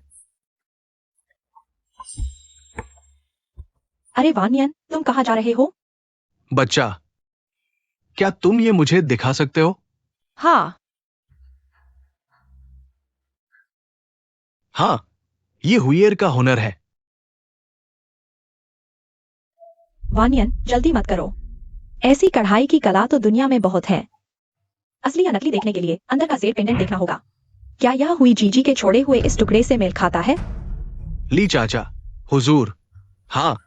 अरे वानियन, तुम कहाँ जा रहे हो? बच्चा, क्या तुम ये मुझे दिखा सकते हो? हाँ। हाँ, ये हुइयर का हुनर है। वानियन, जल्दी मत करो। ऐसी कढ़ाई की कला तो दुनिया में बहुत है। असली या नकली देखने के लिए अंदर का जेड पेंडेंट देखना होगा। क्या यह हुई जीजी के छोड़े हुए इस टुकड़े से मेल खाता है? ली चाचा, हुजूर। हाँ,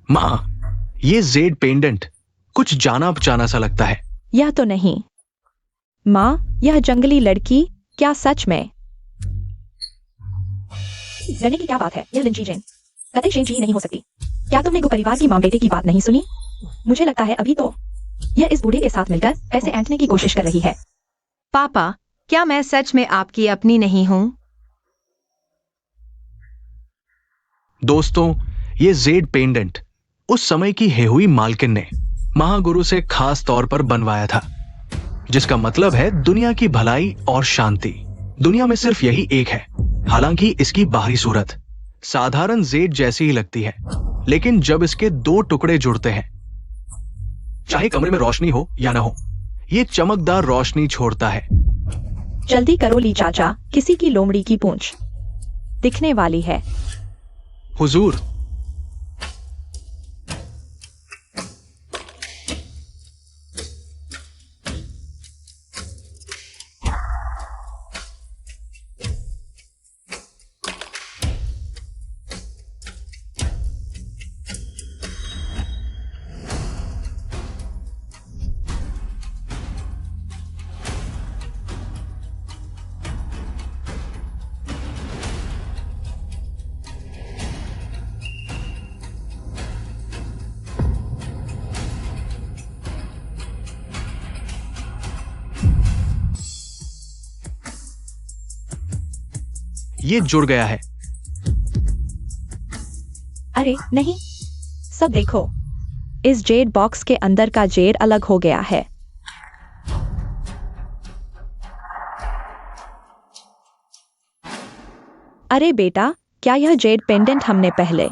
मां, ये जेड पेंडेंट कुछ जाना पहचाना सा लगता है। यह तो नहीं। माँ, यह जंगली लड़की क्या सच में? डरने की क्या बात है? यह लिंची जेन कतई शेन जी नहीं हो सकती। क्या तुमने गु परिवार की मां बेटे की बात नहीं सुनी? मुझे लगता है अभी तो यह इस बूढ़े के साथ मिलकर पैसे ऐंठने की कोशिश कर रही है। पापा, क्या मैं सच में आपकी अपनी नहीं हूँ? दोस्तों, ये जेड पेंडेंट उस समय की हेहुई मालकिन ने महागुरु से खास तौर पर बनवाया था, जिसका मतलब है दुनिया की भलाई और शांति। दुनिया में सिर्फ यही एक है। हालांकि इसकी बाहरी सूरत साधारण जेड जैसी ही लगती है, लेकिन जब इसके दो टुकड़े जुड़ते हैं, चाहे कमरे में रोशनी हो या ना हो, ये चमकदार रोशनी छोड़ता है। जल्दी करो ली चाचा, किसी की लोमड़ी की पूंछ दिखने वाली है। हुजूर, ये जुड़ गया है। अरे नहीं, सब देखो, इस जेड बॉक्स के अंदर का जेड अलग हो गया है। अरे बेटा, क्या यह जेड पेंडेंट हमने पहले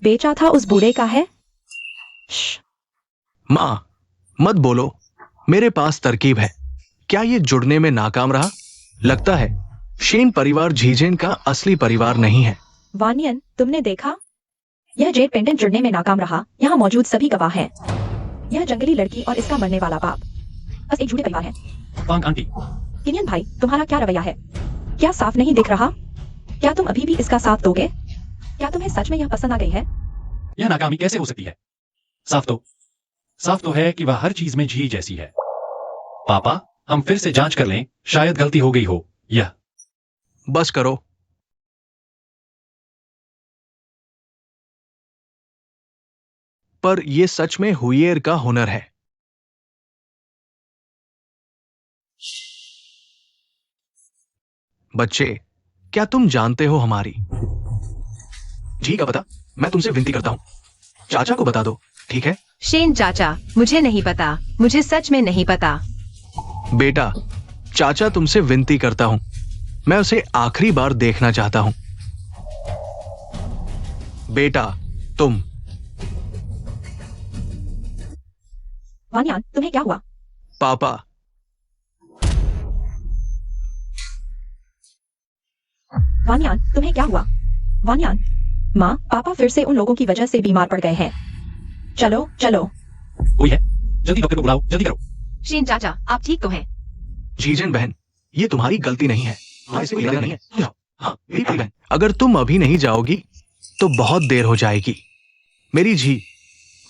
बेचा था उस बूढ़े का है? श्श, मां, मत बोलो। मेरे पास तरकीब है। क्या ये जुड़ने में नाकाम रहा? लगता है शेन परिवार झीजेन का असली परिवार नहीं है। वानियन, तुमने देखा? यह जेड पेंडेंट जुड़ने में नाकाम रहा। यहाँ मौजूद सभी गवाह हैं। यह जंगली लड़की और इसका मरने वाला बाप बस एक झूठे परिवार है। पांग आंटी, किनियन भाई, तुम्हारा क्या रवैया है? क्या साफ नहीं दिख रहा? क्या तुम अभी भी इसका साथ दोगे? क्या तुम्हें सच में यह पसंद आ गई है? यह नाकामी कैसे हो सकती है? साफ तो है कि वह हर चीज में जी जैसी है। पापा, हम फिर से जांच कर लें, शायद गलती हो गई हो। यह बस करो। पर यह सच में हुइयर का हुनर है। बच्चे, क्या तुम जानते हो हमारी जी का पता? मैं तुमसे विनती करता हूं, चाचा को बता दो, ठीक है? शेन चाचा, मुझे नहीं पता, मुझे सच में नहीं पता। बेटा, चाचा तुमसे विनती करता हूं, मैं उसे आखिरी बार देखना चाहता हूं। बेटा, तुम। वानियान, तुम्हें क्या हुआ? पापा। वानियान, तुम्हें क्या हुआ? वानियान, माँ, पापा फिर से उन लोगों की वजह से बीमार पड़ गए हैं। चलो चलो। कोई है? जल्दी डॉक्टर को बुलाओ, जल्दी करो। शेन चाचा, आप ठीक तो हैं? जीजन बहन, ये तुम्हारी गलती नहीं है। हाँ, इसे कोई इरादा नहीं है। जाओ। हाँ, मेरी प्यारी बहन, अगर तुम अभी नहीं जाओगी तो बहुत देर हो जाएगी। मेरी जी,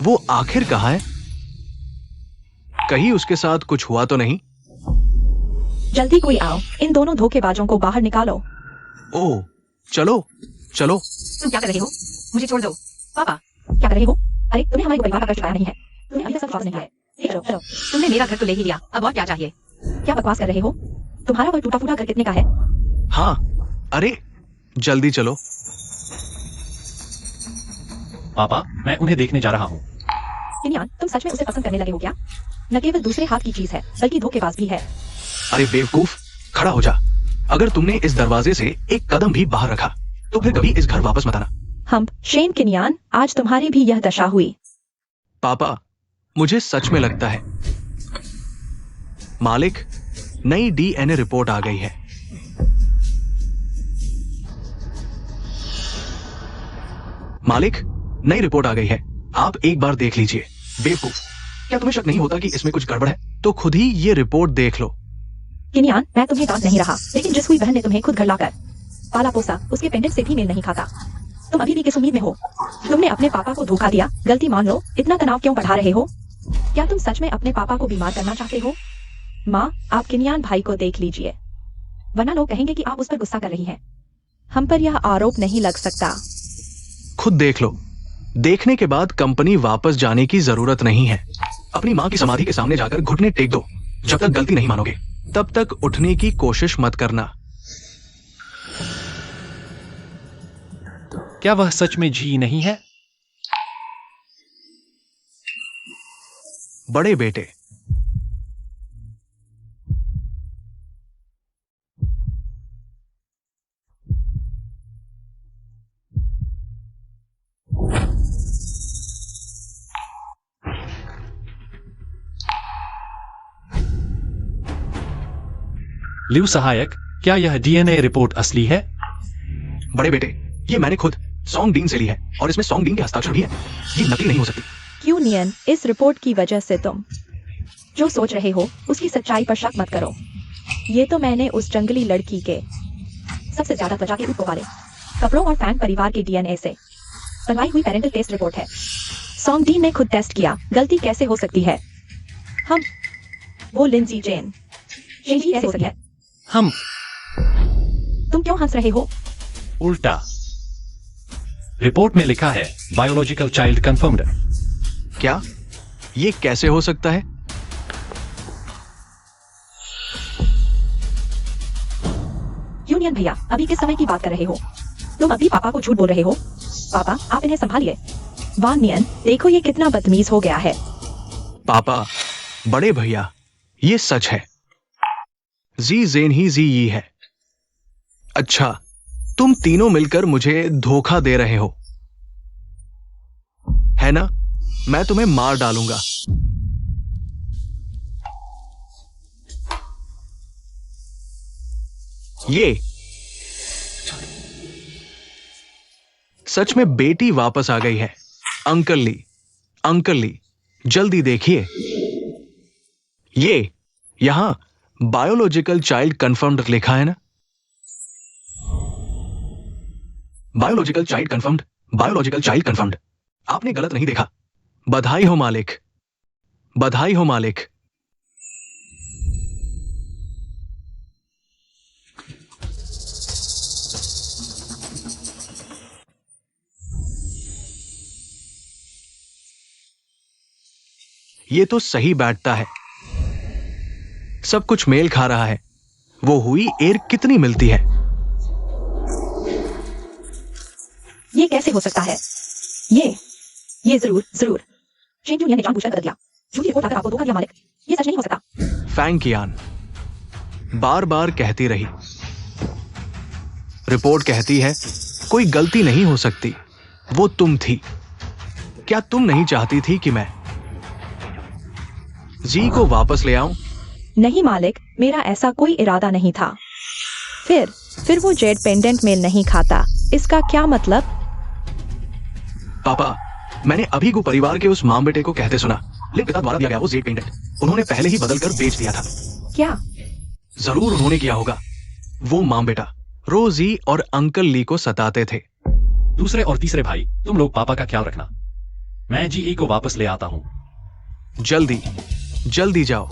वो आखिर कहाँ है? कहीं उसके साथ कुछ हुआ तो नहीं? जल्दी कोई आओ, इन दोनों धोखेबाजों को बाहर निकालो। ओह, चलो चलो। तुम क्या कर रहे हो? मुझे छोड़ दो। पापा, क्या कर रहे हो? अरे, तुम्हें हमारे परिवार का कष्ट उठाया नहीं है। तुमने अभी तक सब वापस नहीं किया है। चलो चलो। तुमने मेरा घर तो ले ही लिया, अब और क्या चाहिए? क्या बकवास कर रहे हो? तुम्हारा वो टूटा फूटा घर कितने का है? हाँ, अरे जल्दी चलो। पापा, मैं उन्हें देखने जा रहा हूँ। किनियान, तुम सच में उसे पसंद करने लगे हो क्या? न केवल दूसरे हाथ की चीज है, बल्कि धोखेबाज भी है। अरे बेवकूफ, खड़ा हो जा। अगर तुमने इस दरवाजे से एक कदम भी बाहर रखा तो फिर कभी इस घर वापस मत आना। हम शेन किनियान, आज तुम्हारी भी यह दशा हुई। पापा, मुझे सच में लगता है। मालिक, नई डीएनए रिपोर्ट आ गई है। मालिक, नई रिपोर्ट आ गई है, आप एक बार देख लीजिए। बेवकूफ, क्या तुम्हें शक नहीं होता कि इसमें कुछ गड़बड़ है? तो खुद ही ये रिपोर्ट देख लो। किनियान, मैं तुम्हें डांट नहीं रहा, लेकिन जिस हुई बहन ने तुम्हें खुद घर लाकर पाला पोसा, उसके पेंडेंट से भी मेल नहीं खाता। तुम अभी भी किस उम्मीद में हो? तुमने अपने पापा को धोखा दिया, गलती मान लो। इतना तनाव क्यों बढ़ा रहे हो? क्या तुम सच में अपने पापा को बीमार करना चाहते हो? माँ, आप किनियान भाई को देख लीजिए, वरना लोग कहेंगे कि आप उस पर गुस्सा कर रही हैं। हम पर यह आरोप नहीं लग सकता। खुद देख लो। देखने के बाद कंपनी वापस जाने की जरूरत नहीं है। अपनी माँ की समाधि के सामने जाकर घुटने टेक दो। जब तक गलती नहीं मानोगे तब तक उठने की कोशिश मत करना। क्या वह सच में जी नहीं है? बड़े बेटे, लिव सहायक, क्या यह डीएनए रिपोर्ट असली है? बड़े बेटे, ये मैंने खुद सॉन्ग डीन से ली है और इसमें सॉन्ग डीन के हस्ताक्षर भी है। ये नकली नहीं हो सकती। क्यों नियन, इस रिपोर्ट की वजह से तुम जो सोच रहे हो उसकी सच्चाई पर शक मत करो। ये तो मैंने उस जंगली लड़की के सबसे ज्यादा त्वचा के ऊपर वाले कपड़ों और फैन परिवार के डीएनए से बनवाई हुई पेरेंटल टेस्ट रिपोर्ट है। सॉन्ग डीन ने खुद टेस्ट किया, गलती कैसे हो सकती है? हम वो लिंजी जेन शेजी कैसे हो सकती है? हम तुम क्यों हंस रहे हो? उल्टा, रिपोर्ट में लिखा है बायोलॉजिकल चाइल्ड कंफर्म्ड। क्या ये कैसे हो सकता है? यूनियन भैया, अभी किस समय की बात कर रहे हो? तुम अभी पापा को झूठ बोल रहे हो। पापा, आप इन्हें संभालिए। वाह नियन, देखो ये कितना बदतमीज हो गया है। पापा, बड़े भैया, ये सच है। जी जेन ही जी यी है। अच्छा, तुम तीनों मिलकर मुझे धोखा दे रहे हो, है ना? मैं तुम्हें मार डालूंगा। ये सच में बेटी वापस आ गई है। अंकल ली, जल्दी देखिए। ये यहां बायोलॉजिकल चाइल्ड कंफर्म्ड लिखा है ना? Biological child confirmed, biological child confirmed. आपने गलत नहीं देखा। बधाई हो मालिक, बधाई हो मालिक। ये तो सही बैठता है, सब कुछ मेल खा रहा है। वो हुई एर कितनी मिलती है? ये कैसे हो सकता है? ये जरूर जरूर शेन जूनियर ने जानबूझकर गलत किया। झूठी रिपोर्ट लाकर आपको धोखा दिया मालिक। ये सच नहीं हो सकता। फैंग कियान बार बार कहती रही, रिपोर्ट कहती है कोई गलती नहीं हो सकती। वो तुम थी। क्या तुम नहीं चाहती थी कि मैं जी को वापस ले आऊं? नहीं मालिक, मेरा ऐसा कोई इरादा नहीं था। फिर वो जेड पेंडेंट मेल नहीं खाता, इसका क्या मतलब? पापा, मैंने अभी को परिवार के उस मां बेटे को कहते सुना, लेकिन पिता द्वारा दिया गया वो जेड पेंडेंट उन्होंने पहले ही बदल कर बेच दिया था। क्या? जरूर उन्होंने किया होगा। वो मां बेटा रोजी और अंकल ली को सताते थे। दूसरे और तीसरे भाई, तुम लोग पापा का ख्याल रखना। मैं जीई को वापस ले आता हूं। जल्दी जल्दी जाओ।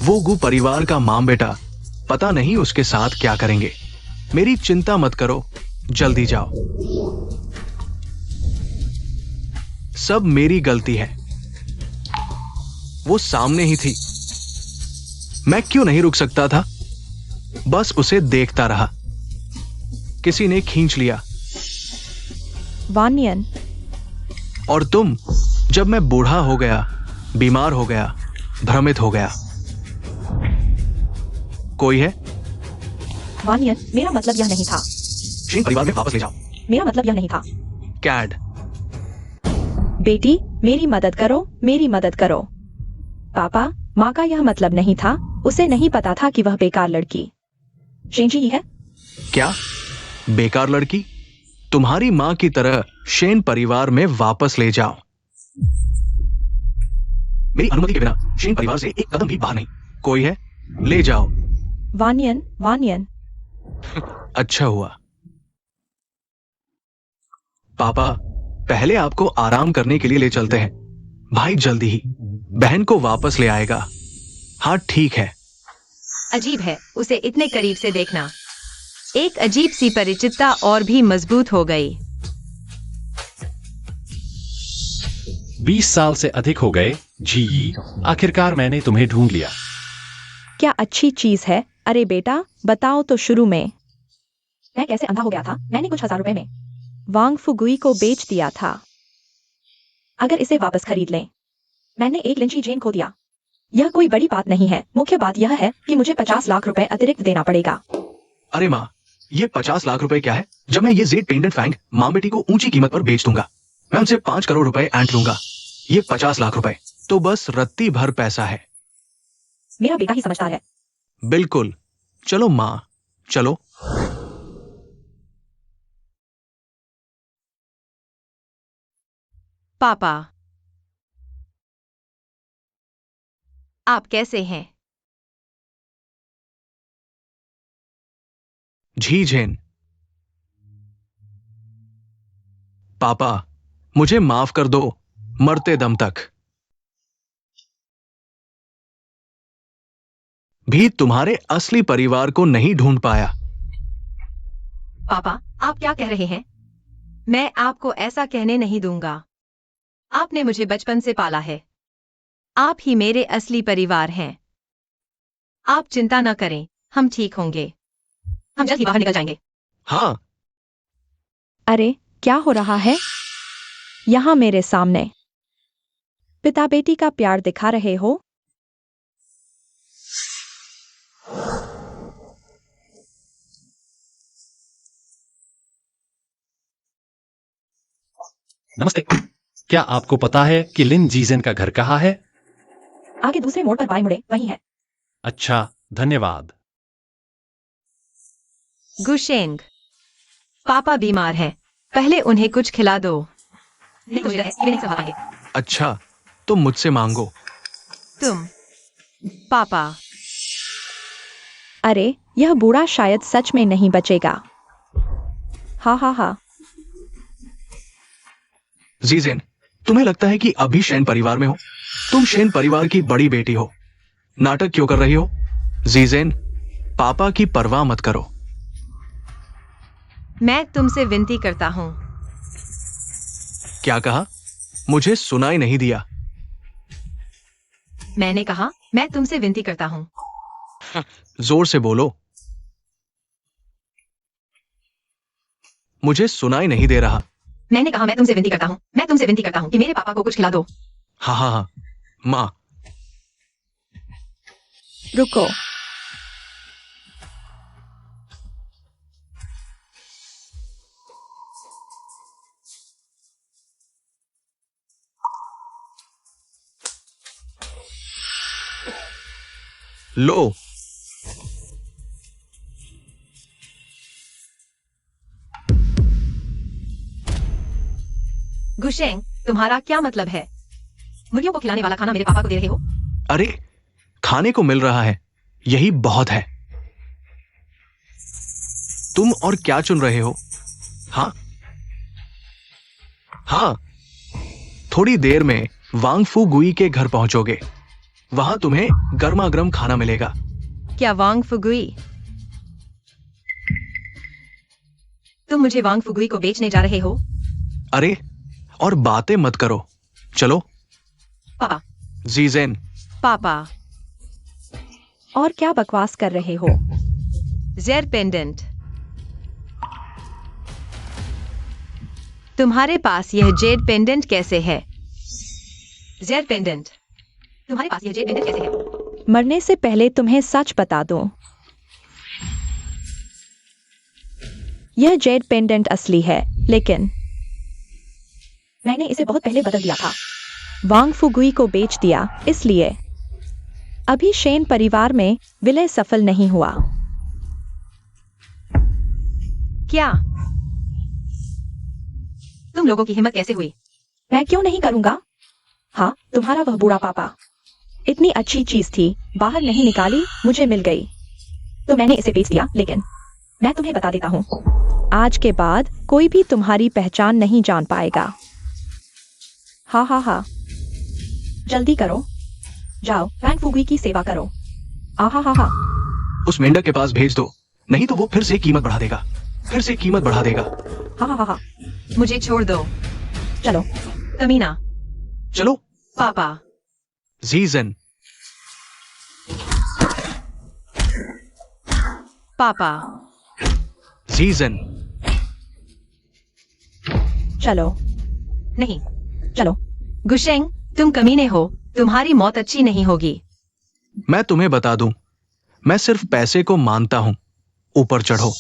वो गु परिवार का मां बेटा पता नहीं उसके साथ क्या करेंगे। मेरी चिंता मत करो, जल्दी जाओ। सब मेरी गलती है। वो सामने ही थी, मैं क्यों नहीं रुक सकता था? बस उसे देखता रहा। किसी ने खींच लिया। वानियन, और तुम, जब मैं बूढ़ा हो गया, बीमार हो गया, भ्रमित हो गया। कोई है? वानियन, मेरा मतलब यह नहीं था। शेन परिवार में वापस ले जाओ। मेरा मतलब यह नहीं था। कैड, बेटी मेरी मदद करो, मेरी मदद करो। पापा, माँ का यह मतलब नहीं था। उसे नहीं पता था कि वह बेकार लड़की शेन जी है। क्या बेकार लड़की? तुम्हारी मां की तरह शेन परिवार में वापस ले जाओ। मेरी अनुमति के बिना शेन परिवार से एक कदम भी बाहर नहीं। कोई है? ले जाओ। वानियन, वानियन। अच्छा हुआ। पापा, पहले आपको आराम करने के लिए ले चलते हैं। भाई जल्दी ही बहन को वापस ले आएगा। हाँ ठीक है। अजीब है उसे इतने करीब से देखना। एक अजीब सी परिचितता और भी मजबूत हो गई। 20 साल से अधिक हो गए जीई, आखिरकार मैंने तुम्हें ढूंढ लिया। क्या अच्छी चीज है। अरे बेटा, बताओ तो शुरू में। मैं कैसे अंधा हो गया था? मैंने कुछ हजार रुपए में वांग फुगुई को बेच दिया था। अगर इसे वापस खरीद लें। मैंने एक लिंची जेन खो दिया। यह कोई बड़ी बात नहीं है। मुख्य बात यह है कि मुझे 50 लाख रुपए अतिरिक्त देना पड़ेगा। अरे माँ, ये 50 लाख रुपए क्या है? जब मैं ये जेड पेंडेंट फैंग मां बेटी को ऊंची कीमत पर बेच दूंगा, मैं उनसे 5 करोड़ रुपए ऐंठ लूंगा। ये 50 लाख रुपए तो बस रत्ती भर पैसा है। मेरा बेटा ही समझदार है। बिल्कुल। चलो माँ, चलो। पापा, आप कैसे हैं? झीझेन, पापा मुझे माफ कर दो, मरते दम तक। भी तुम्हारे असली परिवार को नहीं ढूंढ पाया। पापा, आप क्या कह रहे हैं? मैं आपको ऐसा कहने नहीं दूंगा। आपने मुझे बचपन से पाला है। आप ही मेरे असली परिवार हैं। आप चिंता न करें, हम ठीक होंगे। हम जल्द ही बाहर निकल जाएंगे। हाँ, अरे क्या हो रहा है यहाँ मेरे सामने? पिता बेटी का प्यार दिखा रहे हो? नमस्ते। क्या आपको पता है कि लिन जीजेन का घर कहाँ है? आगे दूसरे मोड़ पर बाएं मुड़े, वही है। अच्छा, धन्यवाद। गुशेंग, पापा बीमार हैं। पहले उन्हें कुछ खिला दो। नहीं मुझे ये नहीं संभाल पाएंगे। अच्छा, तुम मुझसे मांगो। तुम, पापा। अरे यह बूढ़ा शायद सच में नहीं बचेगा। हाँ हाँ हाँ। जीजेन, तुम्हें लगता है कि अभी शेन परिवार में हो? तुम शेन परिवार की बड़ी बेटी हो। नाटक क्यों कर रही हो? जीजेन, पापा की परवाह मत करो। मैं तुमसे विनती करता हूँ। क्या कहा? मुझे सुनाई नहीं दिया। मैंने कहा मैं तुमसे विनती करता हूँ। जोर से बोलो। मुझे सुनाई नहीं दे रहा। मैंने कहा मैं तुमसे विनती करता हूँ। मैं तुमसे विनती करता हूँ कि मेरे पापा को कुछ खिला दो। हाँ हाँ हाँ, माँ। रुको। लो। गुशेंग, तुम्हारा क्या मतलब है? मुर्गियों को खिलाने वाला खाना मेरे पापा को दे रहे हो? अरे, खाने को मिल रहा है, यही बहुत है। तुम और क्या चुन रहे हो? हाँ हाँ, थोड़ी देर में वांग फू गुई के घर पहुंचोगे। वहां तुम्हें गर्मा गर्म खाना मिलेगा। क्या वांग फुगुई? तुम मुझे वांग फुगुई को बेचने जा रहे हो? अरे, और बातें मत करो, चलो। पापा। जीजेन। पापा। और क्या बकवास कर रहे हो? जेर पेंडेंट। तुम्हारे पास यह जेड पेंडेंट कैसे है? जेड पेंडेंट, तुम्हारे पास यह जेड पेंडेंट कैसे है? मरने से पहले तुम्हें सच बता दूं, यह जेड पेंडेंट असली है, लेकिन मैंने इसे बहुत पहले बदल दिया था। वांग फुगुई को बेच दिया, इसलिए अभी शेन परिवार में विलय सफल नहीं हुआ। क्या? तुम लोगों की हिम्मत कैसे हुई? मैं क्यों नहीं करूंगा? हाँ, तुम्हारा वह बूढ़ा पापा। इतनी अच्छी चीज थी, बाहर नहीं निकाली, मुझे मिल गई, तो मैंने इसे बेच दिया। लेकिन मैं तुम्हें बता देता हूँ, आज के बाद कोई भी तुम्हारी पहचान नहीं जान पाएगा। हाँ हाँ हाँ। जल्दी करो, जाओ वांग फुगुई की सेवा करो। आहा हा हा। उस मेंढक के पास भेज दो, नहीं तो वो फिर से कीमत बढ़ा देगा, फिर से कीमत बढ़ा देगा। हा हा हा हा। मुझे छोड़ दो। चलो। कमीना। चलो। पापा। जीजन। पापा। जीजन। चलो। नहीं। चलो। गुशेंग, तुम कमीने हो, तुम्हारी मौत अच्छी नहीं होगी। मैं तुम्हें बता दूं, मैं सिर्फ पैसे को मानता हूं। ऊपर चढ़ो।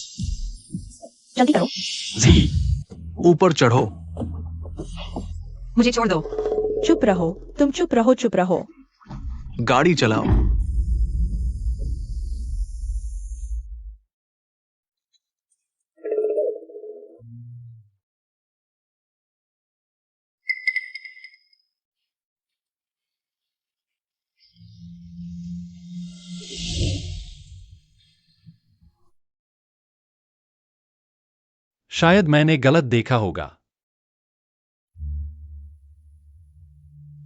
जल्दी करो। जी। ऊपर चढ़ो। मुझे छोड़ दो। चुप रहो, तुम चुप रहो, चुप रहो। गाड़ी चलाओ। शायद मैंने गलत देखा होगा।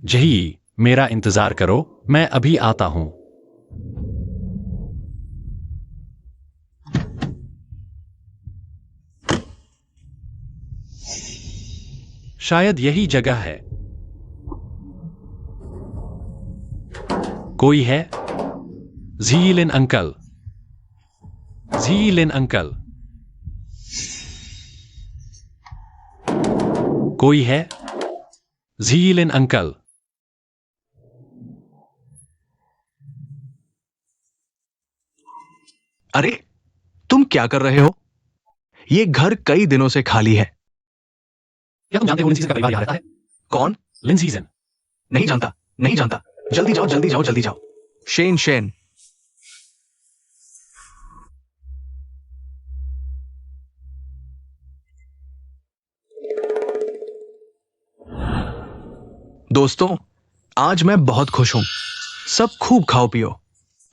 जही, मेरा इंतजार करो, मैं अभी आता हूं। शायद यही जगह है। कोई है? झीलिन अंकल। झीलिन अंकल। कोई है? झीलिन अंकल। अरे, तुम क्या कर रहे हो? ये घर कई दिनों से खाली है। क्या तुम जानते हो लिन सीजन का परिवार यहाँ रहता है? कौन? लिन सीजन। नहीं जानता, नहीं जानता। जल्दी जाओ, जल्दी जाओ, जल्दी जाओ। Shane, Shane. दोस्तों, आज मैं बहुत खुश हूं। सब खूब खाओ पियो।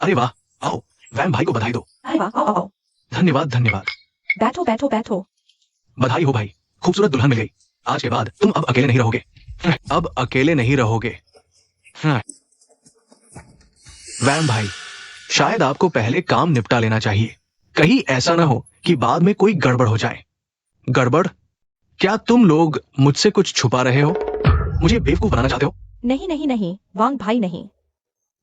अरे वाह, आओ, वैम भाई को बधाई दो। अरे वाह, आओ आओ आओ। धन्यवाद, धन्यवाद। बैठो बैठो बैठो। बधाई हो भाई, खूबसूरत दुल्हन मिल गई। आज के बाद तुम अब अकेले नहीं रहोगे। अब अकेले नहीं रहोगे। वैम भाई, शायद आपको पहले काम निपटा लेना चाहिए। कहीं ऐसा ना हो कि बाद में कोई गड़बड़ हो जाए। गड़बड़? क्या तुम लोग मुझसे कुछ छुपा रहे हो? मुझे बेवकूफ बनाना चाहते हो? नहीं नहीं नहीं वांग भाई नहीं।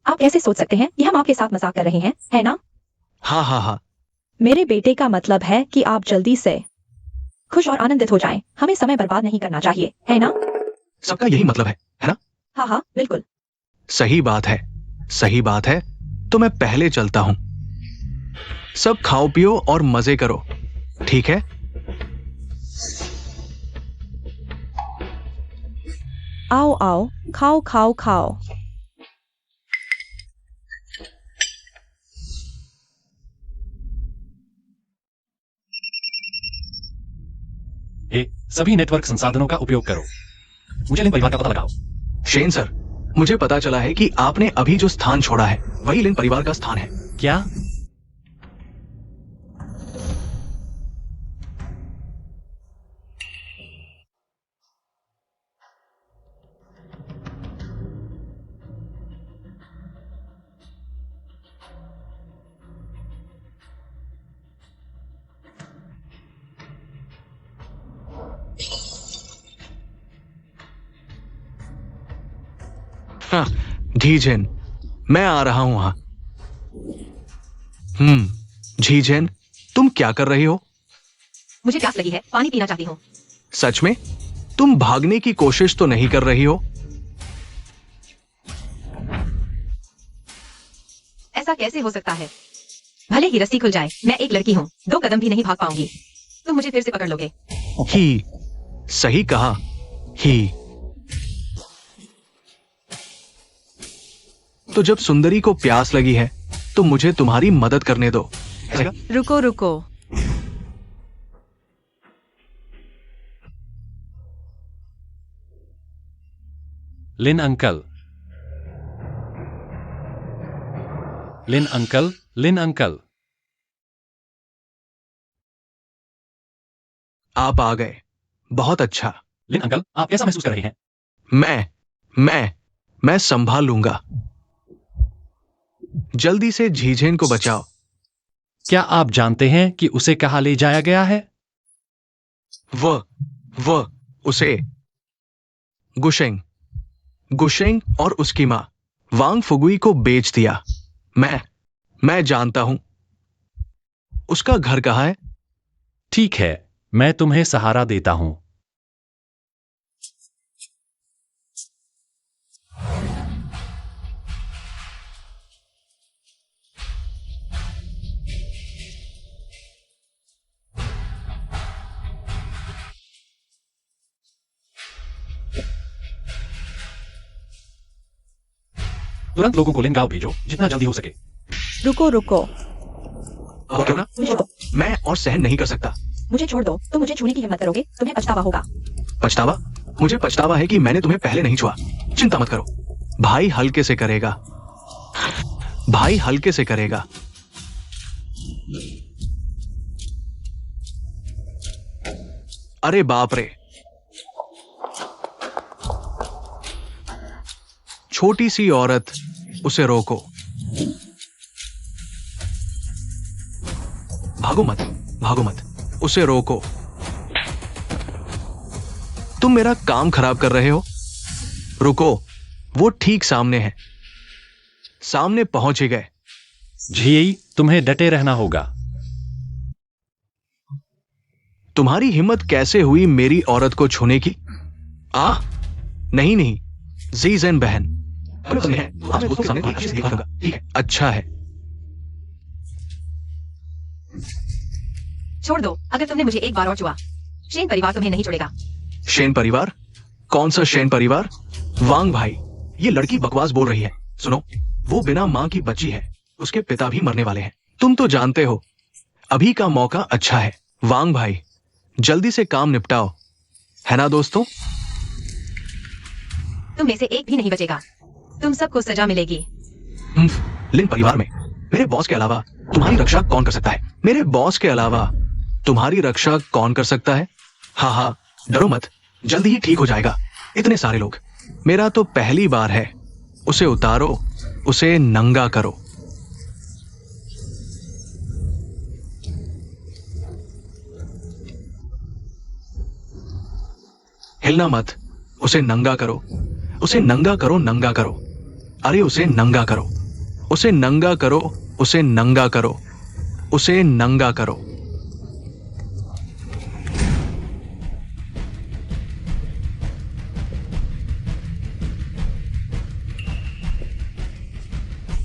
आप ऐसे सोच सकते हैं कि हम आपके साथ मजाक कर रहे हैं, है ना? हाँ हाँ हाँ। मेरे बेटे का मतलब है कि आप जल्दी से खुश और आनंदित हो जाएं। हमें समय बर्बाद नहीं करना चाहिए, है ना? सबका यही मतलब है ना? हाँ हाँ बिल्कुल। सही बात है, सही बात है। तो मैं पहले चलता हूं। सब खाओ पियो और मजे करो, ठीक है? आओ आओ, खाओ खाओ खाओ। ए, सभी नेटवर्क संसाधनों का उपयोग करो। मुझे लिन परिवार का पता लगाओ। शेन सर, मुझे पता चला है कि आपने अभी जो स्थान छोड़ा है वही लिन परिवार का स्थान है। क्या? हाँ, झीझेन, मैं आ रहा हूं वहां। झीझेन, तुम क्या कर रही हो? मुझे प्यास लगी है, पानी पीना चाहती हूँ। सच में? तुम भागने की कोशिश तो नहीं कर रही हो? ऐसा कैसे हो सकता है? भले ही रस्सी खुल जाए, मैं एक लड़की हूँ, 2 कदम भी नहीं भाग पाऊंगी। तुम मुझे फिर से पकड़ लोगे। ही, सही कहा, ही। तो जब सुंदरी को प्यास लगी है तो मुझे तुम्हारी मदद करने दो। रुको रुको, लिन अंकल, लिन अंकल, लिन अंकल। आप आ गए, बहुत अच्छा। लिन अंकल, आप कैसा महसूस कर रहे हैं? मैं संभाल लूंगा। जल्दी से झीझेन को बचाओ। क्या आप जानते हैं कि उसे कहाँ ले जाया गया है? वो उसे गुशेंग और उसकी मां वांग फुगुई को बेच दिया। मैं जानता हूं। उसका घर कहाँ है? ठीक है, मैं तुम्हें सहारा देता हूं। तुरंत लोगों को लिन गांव भेजो, जितना जल्दी हो सके। रुको रुको, अब क्यों ना? मैं और सहन नहीं कर सकता। मुझे छोड़ दो। तुम मुझे छूने की हिम्मत करोगे, तुम्हें पछतावा होगा। पछतावा? मुझे पछतावा है कि मैंने तुम्हें पहले नहीं छुआ। चिंता मत करो, भाई हल्के से करेगा। भाई हल्के से करेगा। अरे बाप रे, छोटी सी औरत, उसे रोको। भागो मत, उसे रोको। तुम मेरा काम खराब कर रहे हो। रुको, वो ठीक सामने है। सामने पहुंच ही गए। झी, तुम्हें डटे रहना होगा। तुम्हारी हिम्मत कैसे हुई मेरी औरत को छूने की? नहीं, जीज़ेन बहन। अच्छा है। छोड़ दो, अगर तुमने मुझे एक बार और छुआ, शेन परिवार तुम्हें नहीं छोड़ेगा। शेन परिवार? कौन सा शेन परिवार? वांग भाई, ये लड़की बकवास बोल रही है। सुनो, वो बिना मां की बच्ची है, उसके पिता भी मरने वाले हैं। तुम तो जानते हो, अभी का मौका अच्छा है। वांग भाई, जल्दी से काम निपटाओ, है ना दोस्तों? तुम में से एक भी नहीं बचेगा। तुम सबको सजा मिलेगी। लिन परिवार में मेरे बॉस के अलावा तुम्हारी रक्षा कौन कर सकता है? मेरे बॉस के अलावा तुम्हारी रक्षा कौन कर सकता है? हाँ हाँ, डरो मत, जल्दी ही ठीक हो जाएगा। इतने सारे लोग। मेरा तो पहली बार है। उसे उतारो, उसे नंगा करो। हिलना मत, उसे नंगा करो, उसे नंगा करो, नंगा करो। अरे उसे नंगा करो, उसे नंगा करो, उसे नंगा करो, उसे नंगा करो।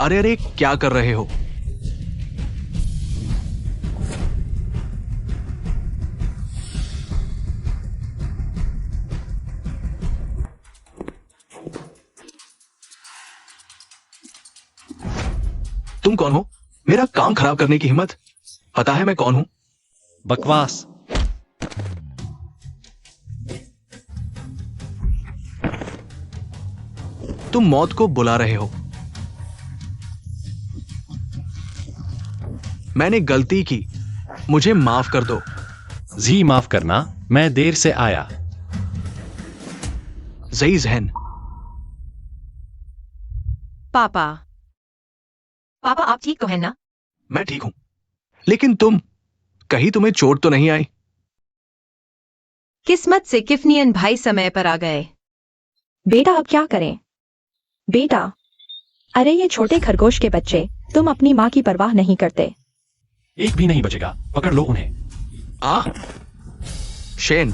अरे अरे, क्या कर रहे हो? तुम कौन हो? मेरा काम खराब करने की हिम्मत? पता है मैं कौन हूं? बकवास। तुम मौत को बुला रहे हो। मैंने गलती की, मुझे माफ कर दो। जी माफ करना, मैं देर से आया। ज़ईज़हन। पापा। पापा आप ठीक तो हैं ना? मैं ठीक हूं, लेकिन तुम, कहीं तुम्हें चोट तो नहीं आई? किस्मत से किफनियन भाई समय पर आ गए। बेटा अब क्या करें? बेटा, अरे ये छोटे खरगोश के बच्चे, तुम अपनी माँ की परवाह नहीं करते। एक भी नहीं बचेगा, पकड़ लो उन्हें। शेन,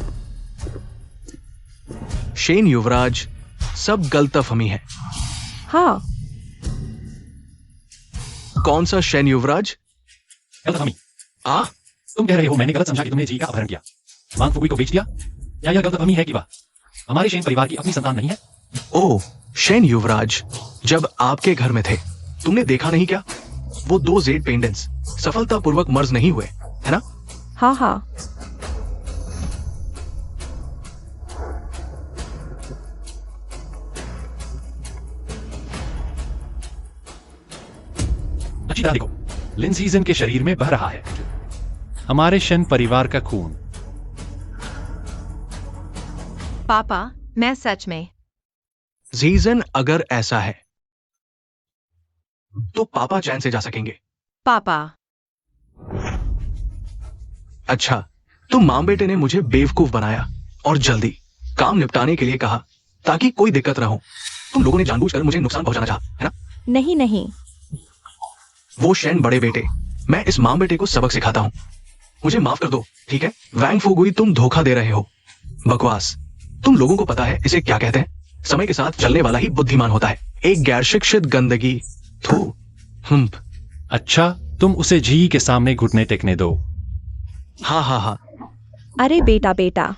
शेन युवराज, सब गलतफहमी है। हाँ, कौन सा शेन युवराज? गलतफहमी। तुम कह रहे हो मैंने गलत समझा कि तुमने जी का अपहरण किया, वांग फुगुई को बेच दिया, या यह गलतफहमी है कि वह हमारे शेन परिवार की अपनी संतान नहीं है? ओह, शेन युवराज, जब आपके घर में थे, तुमने देखा नहीं क्या? वो 2 जेड पेंडेंट्स सफलतापूर्वक मर्ज नहीं हुए, है ना? हाँ हाँ। अच्छी तरह देखो, लिंसीजन के शरीर में बह रहा है हमारे शन परिवार का खून। पापा, मैं सच में। जीजन, अगर ऐसा है तो पापा चैन से जा सकेंगे। पापा। अच्छा, तो मां बेटे ने मुझे बेवकूफ बनाया और जल्दी काम निपटाने के लिए कहा ताकि कोई दिक्कत ना हो। तुम लोगों ने जानबूझकर मुझे नुकसान पहुंचाना चाहा, है ना? नहीं नहीं, वो शेन बड़े बेटे, मैं इस मां बेटे को सबक सिखाता हूं। मुझे माफ कर दो, ठीक है? वैंग फुगुई, तुम धोखा दे रहे हो। बकवास। तुम लोगों को पता है इसे क्या कहते हैं? समय के साथ चलने वाला ही बुद्धिमान होता है। एक गैर शिक्षित गंदगी। थू। हम्प। अच्छा, तुम उसे जी के सामने घुटने टेकने दो। हाँ हाँ हाँ। अरे बेटा बेटा,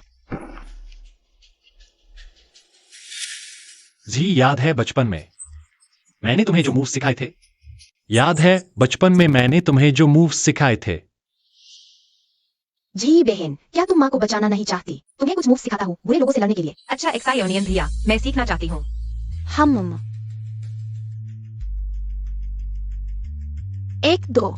जी याद है बचपन में मैंने तुम्हें जो मूव सिखाए थे? याद है बचपन में मैंने तुम्हें जो मूव सिखाए थे? जी बहन, क्या तुम माँ को बचाना नहीं चाहती? तुम्हें कुछ मूव सिखाता हूँ बुरे लोगों से लड़ने के लिए। अच्छा एक्सायोनियन भैया, मैं सीखना चाहती हूँ। हम 1 2।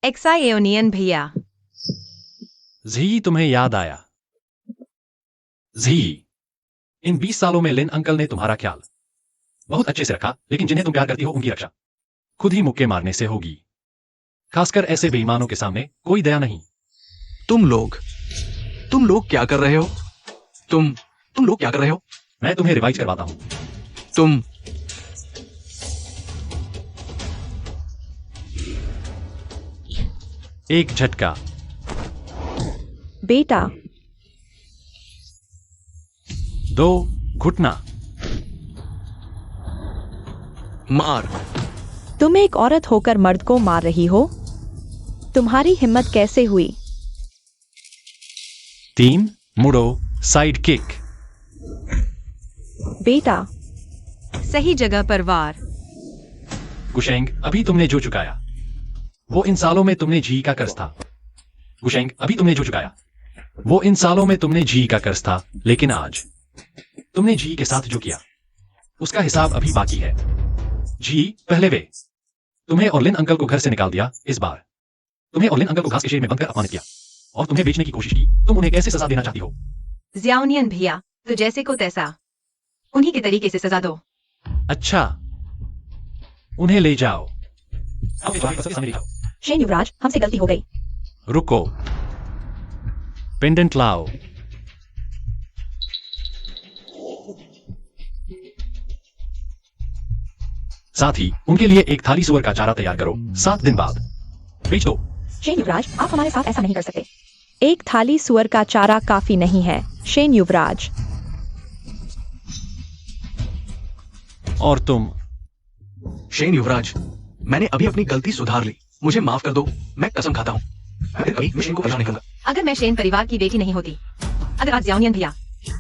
एक्सायोनियन भैया। जी तुम्हें याद आया? जी, इन 20 सालों में लिन अंकल ने तुम्हारा ख्याल बहुत अच्छे से रखा, लेकिन जिन्हें तुम प्यार करती हो उनकी रक्षा खुद ही मुक्के मारने से होगी। खासकर ऐसे बेईमानों के सामने कोई दया नहीं। तुम लोग क्या कर रहे हो? तुम लोग क्या कर रहे हो? मैं तुम्हें रिवाइज करवाता हूं। तुम एक झटका, बेटा 2 घुटना। मार। तुम एक औरत होकर मर्द को मार रही हो? तुम्हारी हिम्मत कैसे हुई? 3 मुड़ो साइड किक। बेटा सही जगह पर वार। गुशेंग, अभी तुमने जो चुकाया वो इन सालों में तुमने जी का कर्ज था। गुशेंग, अभी तुमने जो चुकाया वो इन सालों में तुमने जी का कर्ज था, लेकिन आज तुमने जी के साथ जो किया उसका हिसाब अभी बाकी है। जी पहले वे तुम्हें और लिन अंकल को घर से निकाल दिया। इस बार तुम्हें और लिन अंकल को घास के शेड में बंद कर अपमानित किया और तुम्हें बेचने की कोशिश की। तुम उन्हें कैसे सजा देना चाहती हो? जियाओनियन भैया, तो जैसे को तैसा, उन्हीं के तरीके से सजा दो। अच्छा, उन्हें ले जाओ। अब तुम्हारी पसंद के सामने ले जाओ। शेन युवराज, हमसे गलती हो गई। रुको, पेंडेंट लाओ। साथ ही उनके लिए एक थाली सुअर का चारा तैयार करो। 7 दिन बाद बेच दो। शेन युवराज, आप हमारे साथ ऐसा नहीं कर सकते। एक थाली सुअर का चारा काफी नहीं है, शेन युवराज। और तुम? शेन युवराज, मैंने अभी अपनी गलती सुधार ली, मुझे माफ कर दो। मैं कसम खाता हूँ मैं कभी शेन को परेशान नहीं करूंगा। अगर मैं शेन परिवार की बेटी नहीं होती, अगर आज जियाओनियन भैया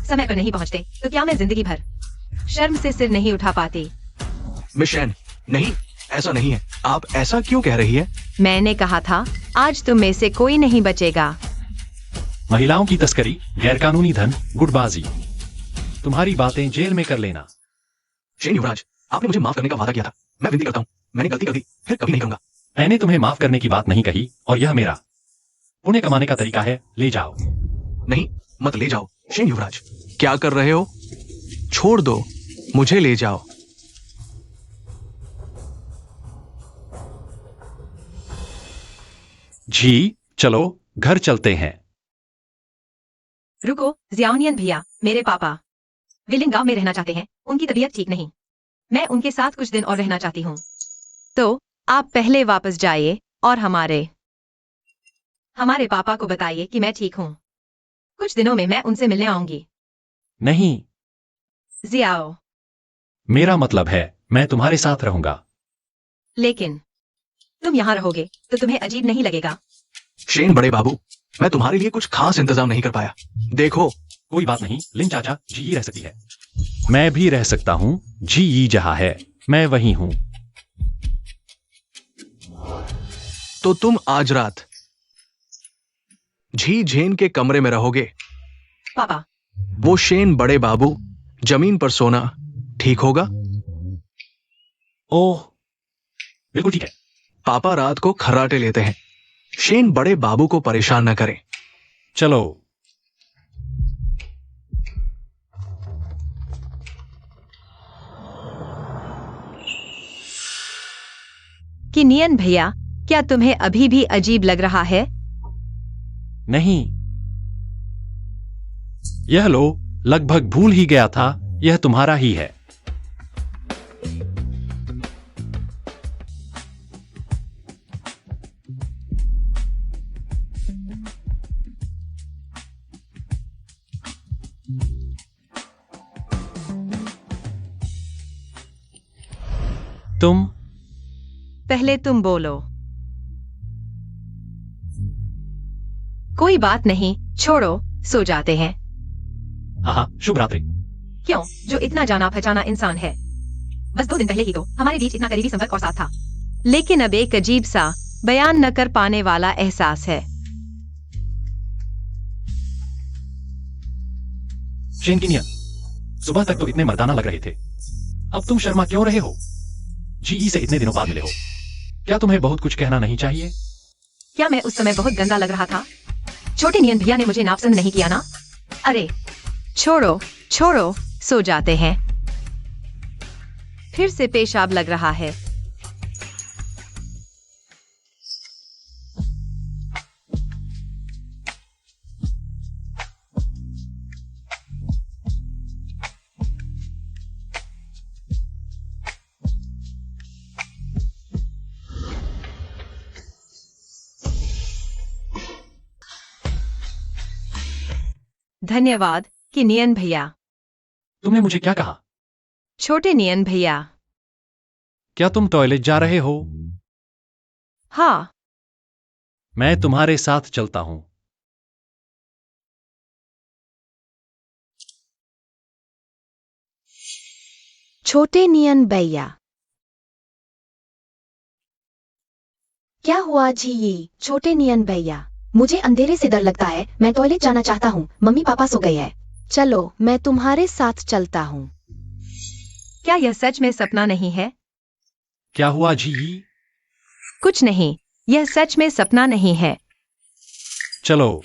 समय पर नहीं पहुंचते, तो क्या मैं जिंदगी भर शर्म से सिर नहीं उठा पाती? मिस शेन, नहीं, ऐसा नहीं है। आप ऐसा क्यों कह रही है? मैंने कहा था, आज तुम में से कोई नहीं बचेगा। महिलाओं की तस्करी, गैरकानूनी धन, गुटबाजी, तुम्हारी बातें जेल में कर लेना। शेन युवराज, आपने मुझे माफ करने का वादा किया था। मैं विनती करता हूँ, मैंने गलती कर दी, फिर कभी नहीं करूंगा। मैंने तुम्हें माफ करने की बात नहीं कही और यह मेरा पुण्य कमाने का तरीका है। ले जाओ। नहीं, मत ले जाओ। शेन युवराज, क्या कर रहे हो? छोड़ दो, मुझे ले जाओ। जी चलो घर चलते हैं। रुको जियाओनियन भैया, मेरे पापा विलिंग गांव में रहना चाहते हैं। उनकी तबीयत ठीक नहीं, मैं उनके साथ कुछ दिन और रहना चाहती हूँ। तो आप पहले वापस जाइए और हमारे पापा को बताइए कि मैं ठीक हूँ। कुछ दिनों में मैं उनसे मिलने आऊंगी। नहीं, जियाओ। मेरा मतलब है मैं तुम्हारे साथ रहूंगा। लेकिन तुम यहाँ रहोगे तो तुम्हें अजीब नहीं लगेगा? शेन बड़े बाबू, मैं तुम्हारे लिए कुछ खास इंतजाम नहीं कर पाया। देखो, कोई बात नहीं, लिन चाचा जी रह सकती है। मैं भी रह सकता हूँ। जी जहाँ है मैं वहीं हूँ। तो तुम आज रात झी झेन के कमरे में रहोगे। पापा, वो शेन बड़े बाबू जमीन पर सोना ठीक होगा? ओह बिल्कुल ठीक है। पापा रात को खर्राटे लेते हैं। शेन बड़े बाबू को परेशान न करें। चलो। कि नियन भैया, क्या तुम्हें अभी भी अजीब लग रहा है? नहीं, यह लो, लगभग भूल ही गया था, यह तुम्हारा ही है। तुम पहले तुम बोलो। कोई बात नहीं, छोड़ो, सो जाते हैं। हाँ, शुभ रात्रि। क्यों? जो इतना जाना पहचाना इंसान है, बस 2 दिन पहले ही तो हमारे बीच इतना करीबी संपर्क और साथ था। लेकिन अब एक अजीब सा बयान न कर पाने वाला एहसास है। शेन की नियन, सुबह तक तो इतने मर्दाना लग रहे थे, अब तुम शर्मा क्यों रहे हो? जी से इतने दिनों बाद मिले हो, क्या तुम्हें बहुत कुछ कहना नहीं चाहिए? क्या मैं उस समय बहुत गंदा लग रहा था? छोटे नियन भैया ने मुझे नापसंद नहीं किया ना? अरे छोड़ो छोड़ो, सो जाते हैं। फिर से पेशाब लग रहा है। धन्यवाद कि नियन भैया। तुमने मुझे क्या कहा? छोटे नियन भैया। क्या तुम टॉयलेट जा रहे हो? हाँ। मैं तुम्हारे साथ चलता हूं। छोटे नियन भैया। क्या हुआ जी? छोटे नियन भैया, मुझे अंधेरे से डर लगता है, मैं टॉयलेट जाना चाहता हूँ, मम्मी पापा सो गए हैं। चलो, मैं तुम्हारे साथ चलता हूँ। क्या यह सच में सपना नहीं है? क्या हुआ जी? कुछ नहीं, यह सच में सपना नहीं है। चलो।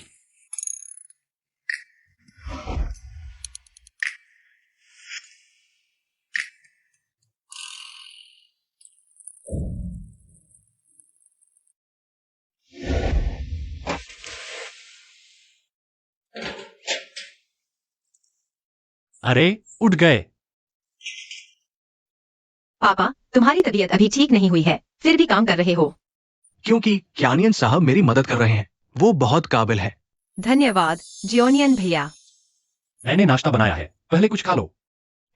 अरे, उठ गए। पापा, तुम्हारी तबीयत अभी ठीक नहीं हुई है, फिर भी काम कर रहे हो। क्योंकि क्यानियन साहब मेरी मदद कर रहे हैं, वो बहुत काबिल है। धन्यवाद जियोनियन भैया। मैंने नाश्ता बनाया है, पहले कुछ खा लो।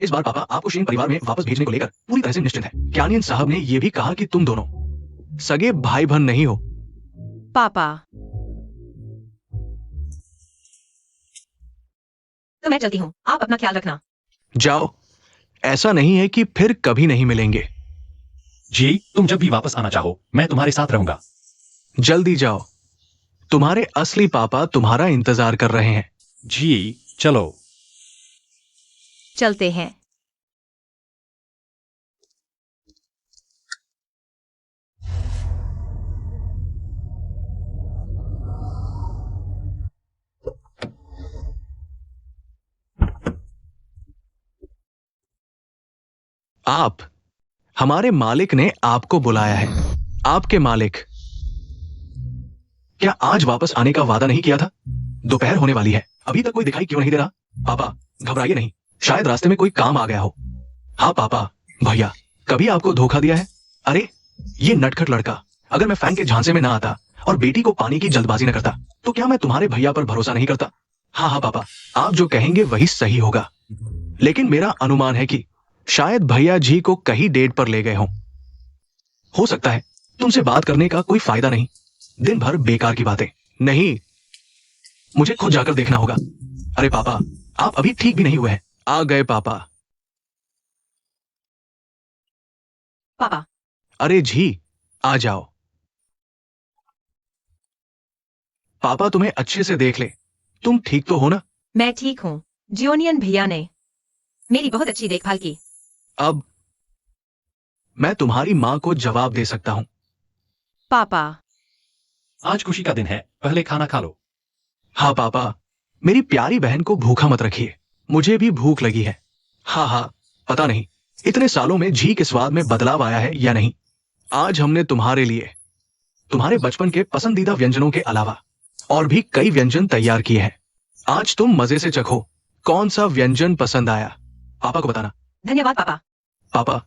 इस बार पापा आपको शेन परिवार में वापस भेजने को लेकर पूरी तरह से निश्चित है। क्यानियन साहब ने यह भी कहा कि तुम दोनों सगे भाई बहन नहीं हो। पापा, तो मैं चलती हूँ, आप अपना ख्याल रखना। जाओ, ऐसा नहीं है कि फिर कभी नहीं मिलेंगे। जी, तुम जब भी वापस आना चाहो, मैं तुम्हारे साथ रहूंगा। जल्दी जाओ, तुम्हारे असली पापा तुम्हारा इंतजार कर रहे हैं। जी, चलो। चलते हैं। आप, हमारे मालिक ने आपको बुलाया है। आपके मालिक, क्या आज वापस आने का वादा नहीं किया था? दोपहर होने वाली है, अभी तक कोई दिखाई क्यों नहीं दे रहा? पापा, घबराइए नहीं, शायद रास्ते में कोई काम आ गया हो। हाँ पापा, भैया, कभी आपको धोखा दिया है? अरे, ये नटखट लड़का, अगर मैं फैन के झांसे में ना आता और बेटी को पानी की जल्दबाजी न करता, तो क्या मैं तुम्हारे भैया पर भरोसा नहीं करता? हाँ हाँ पापा, आप जो कहेंगे वही सही होगा। लेकिन मेरा अनुमान है कि शायद भैया जी को कहीं डेट पर ले गए हों। हो सकता है तुमसे बात करने का कोई फायदा नहीं, दिन भर बेकार की बातें। नहीं, मुझे खुद जाकर देखना होगा। अरे पापा, आप अभी ठीक भी नहीं हुए हैं। आ गए पापा। पापा, अरे जी, आ जाओ। पापा तुम्हें अच्छे से देख ले, तुम ठीक तो हो ना? मैं ठीक हूँ। जियोनियन भैया ने मेरी बहुत अच्छी देखभाल की। अब मैं तुम्हारी माँ को जवाब दे सकता हूँ। पापा, आज खुशी का दिन है, पहले खाना खा लो। हाँ पापा, मेरी प्यारी बहन को भूखा मत रखिए, मुझे भी भूख लगी है। हाँ हाँ, पता नहीं इतने सालों में घी के स्वाद में बदलाव आया है या नहीं। आज हमने तुम्हारे लिए तुम्हारे बचपन के पसंदीदा व्यंजनों के अलावा और भी कई व्यंजन तैयार किए हैं। आज तुम मजे से चखो, कौन सा व्यंजन पसंद आया, पापा को बताना। धन्यवाद पापा। पापा,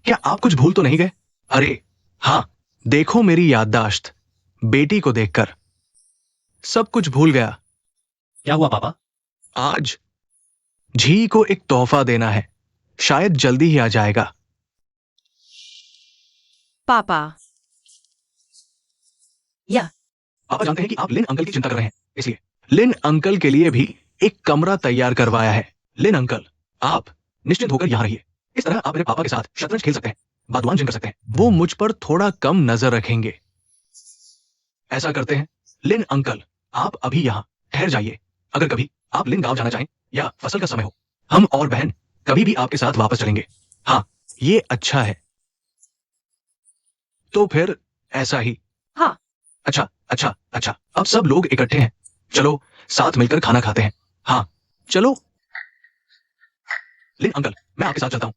क्या आप कुछ भूल तो नहीं गए? अरे हाँ, देखो मेरी याददाश्त, बेटी को देखकर सब कुछ भूल गया। क्या हुआ पापा? आज झी को एक तोहफा देना है, शायद जल्दी ही आ जाएगा। पापा, या पापा जानते हैं कि आप लिन अंकल की चिंता कर रहे हैं, इसलिए लिन अंकल के लिए भी एक कमरा तैयार करवाया है। लिन अंकल, आप निश्चिंत होकर यहां रहिए। इस तरह आप मेरे पापा के साथ शतरंज खेल सकते हैं, बागवान जिन कर सकते हैं। वो मुझ पर थोड़ा कम नजर रखेंगे। ऐसा करते हैं, लिन अंकल, आप अभी यहां ठहर जाइए। अगर कभी आप लिन गांव जाना चाहें या फसल का समय हो, हम और बहन कभी भी आपके साथ वापस चलेंगे। हाँ, ये अच्छा है। तो फिर ऐसा ही। हाँ। अच्छा अच्छा अच्छा, अब सब लोग इकट्ठे हैं, चलो साथ मिलकर खाना खाते हैं। हाँ चलो। लिन अंकल, मैं आपके साथ चलता हूँ।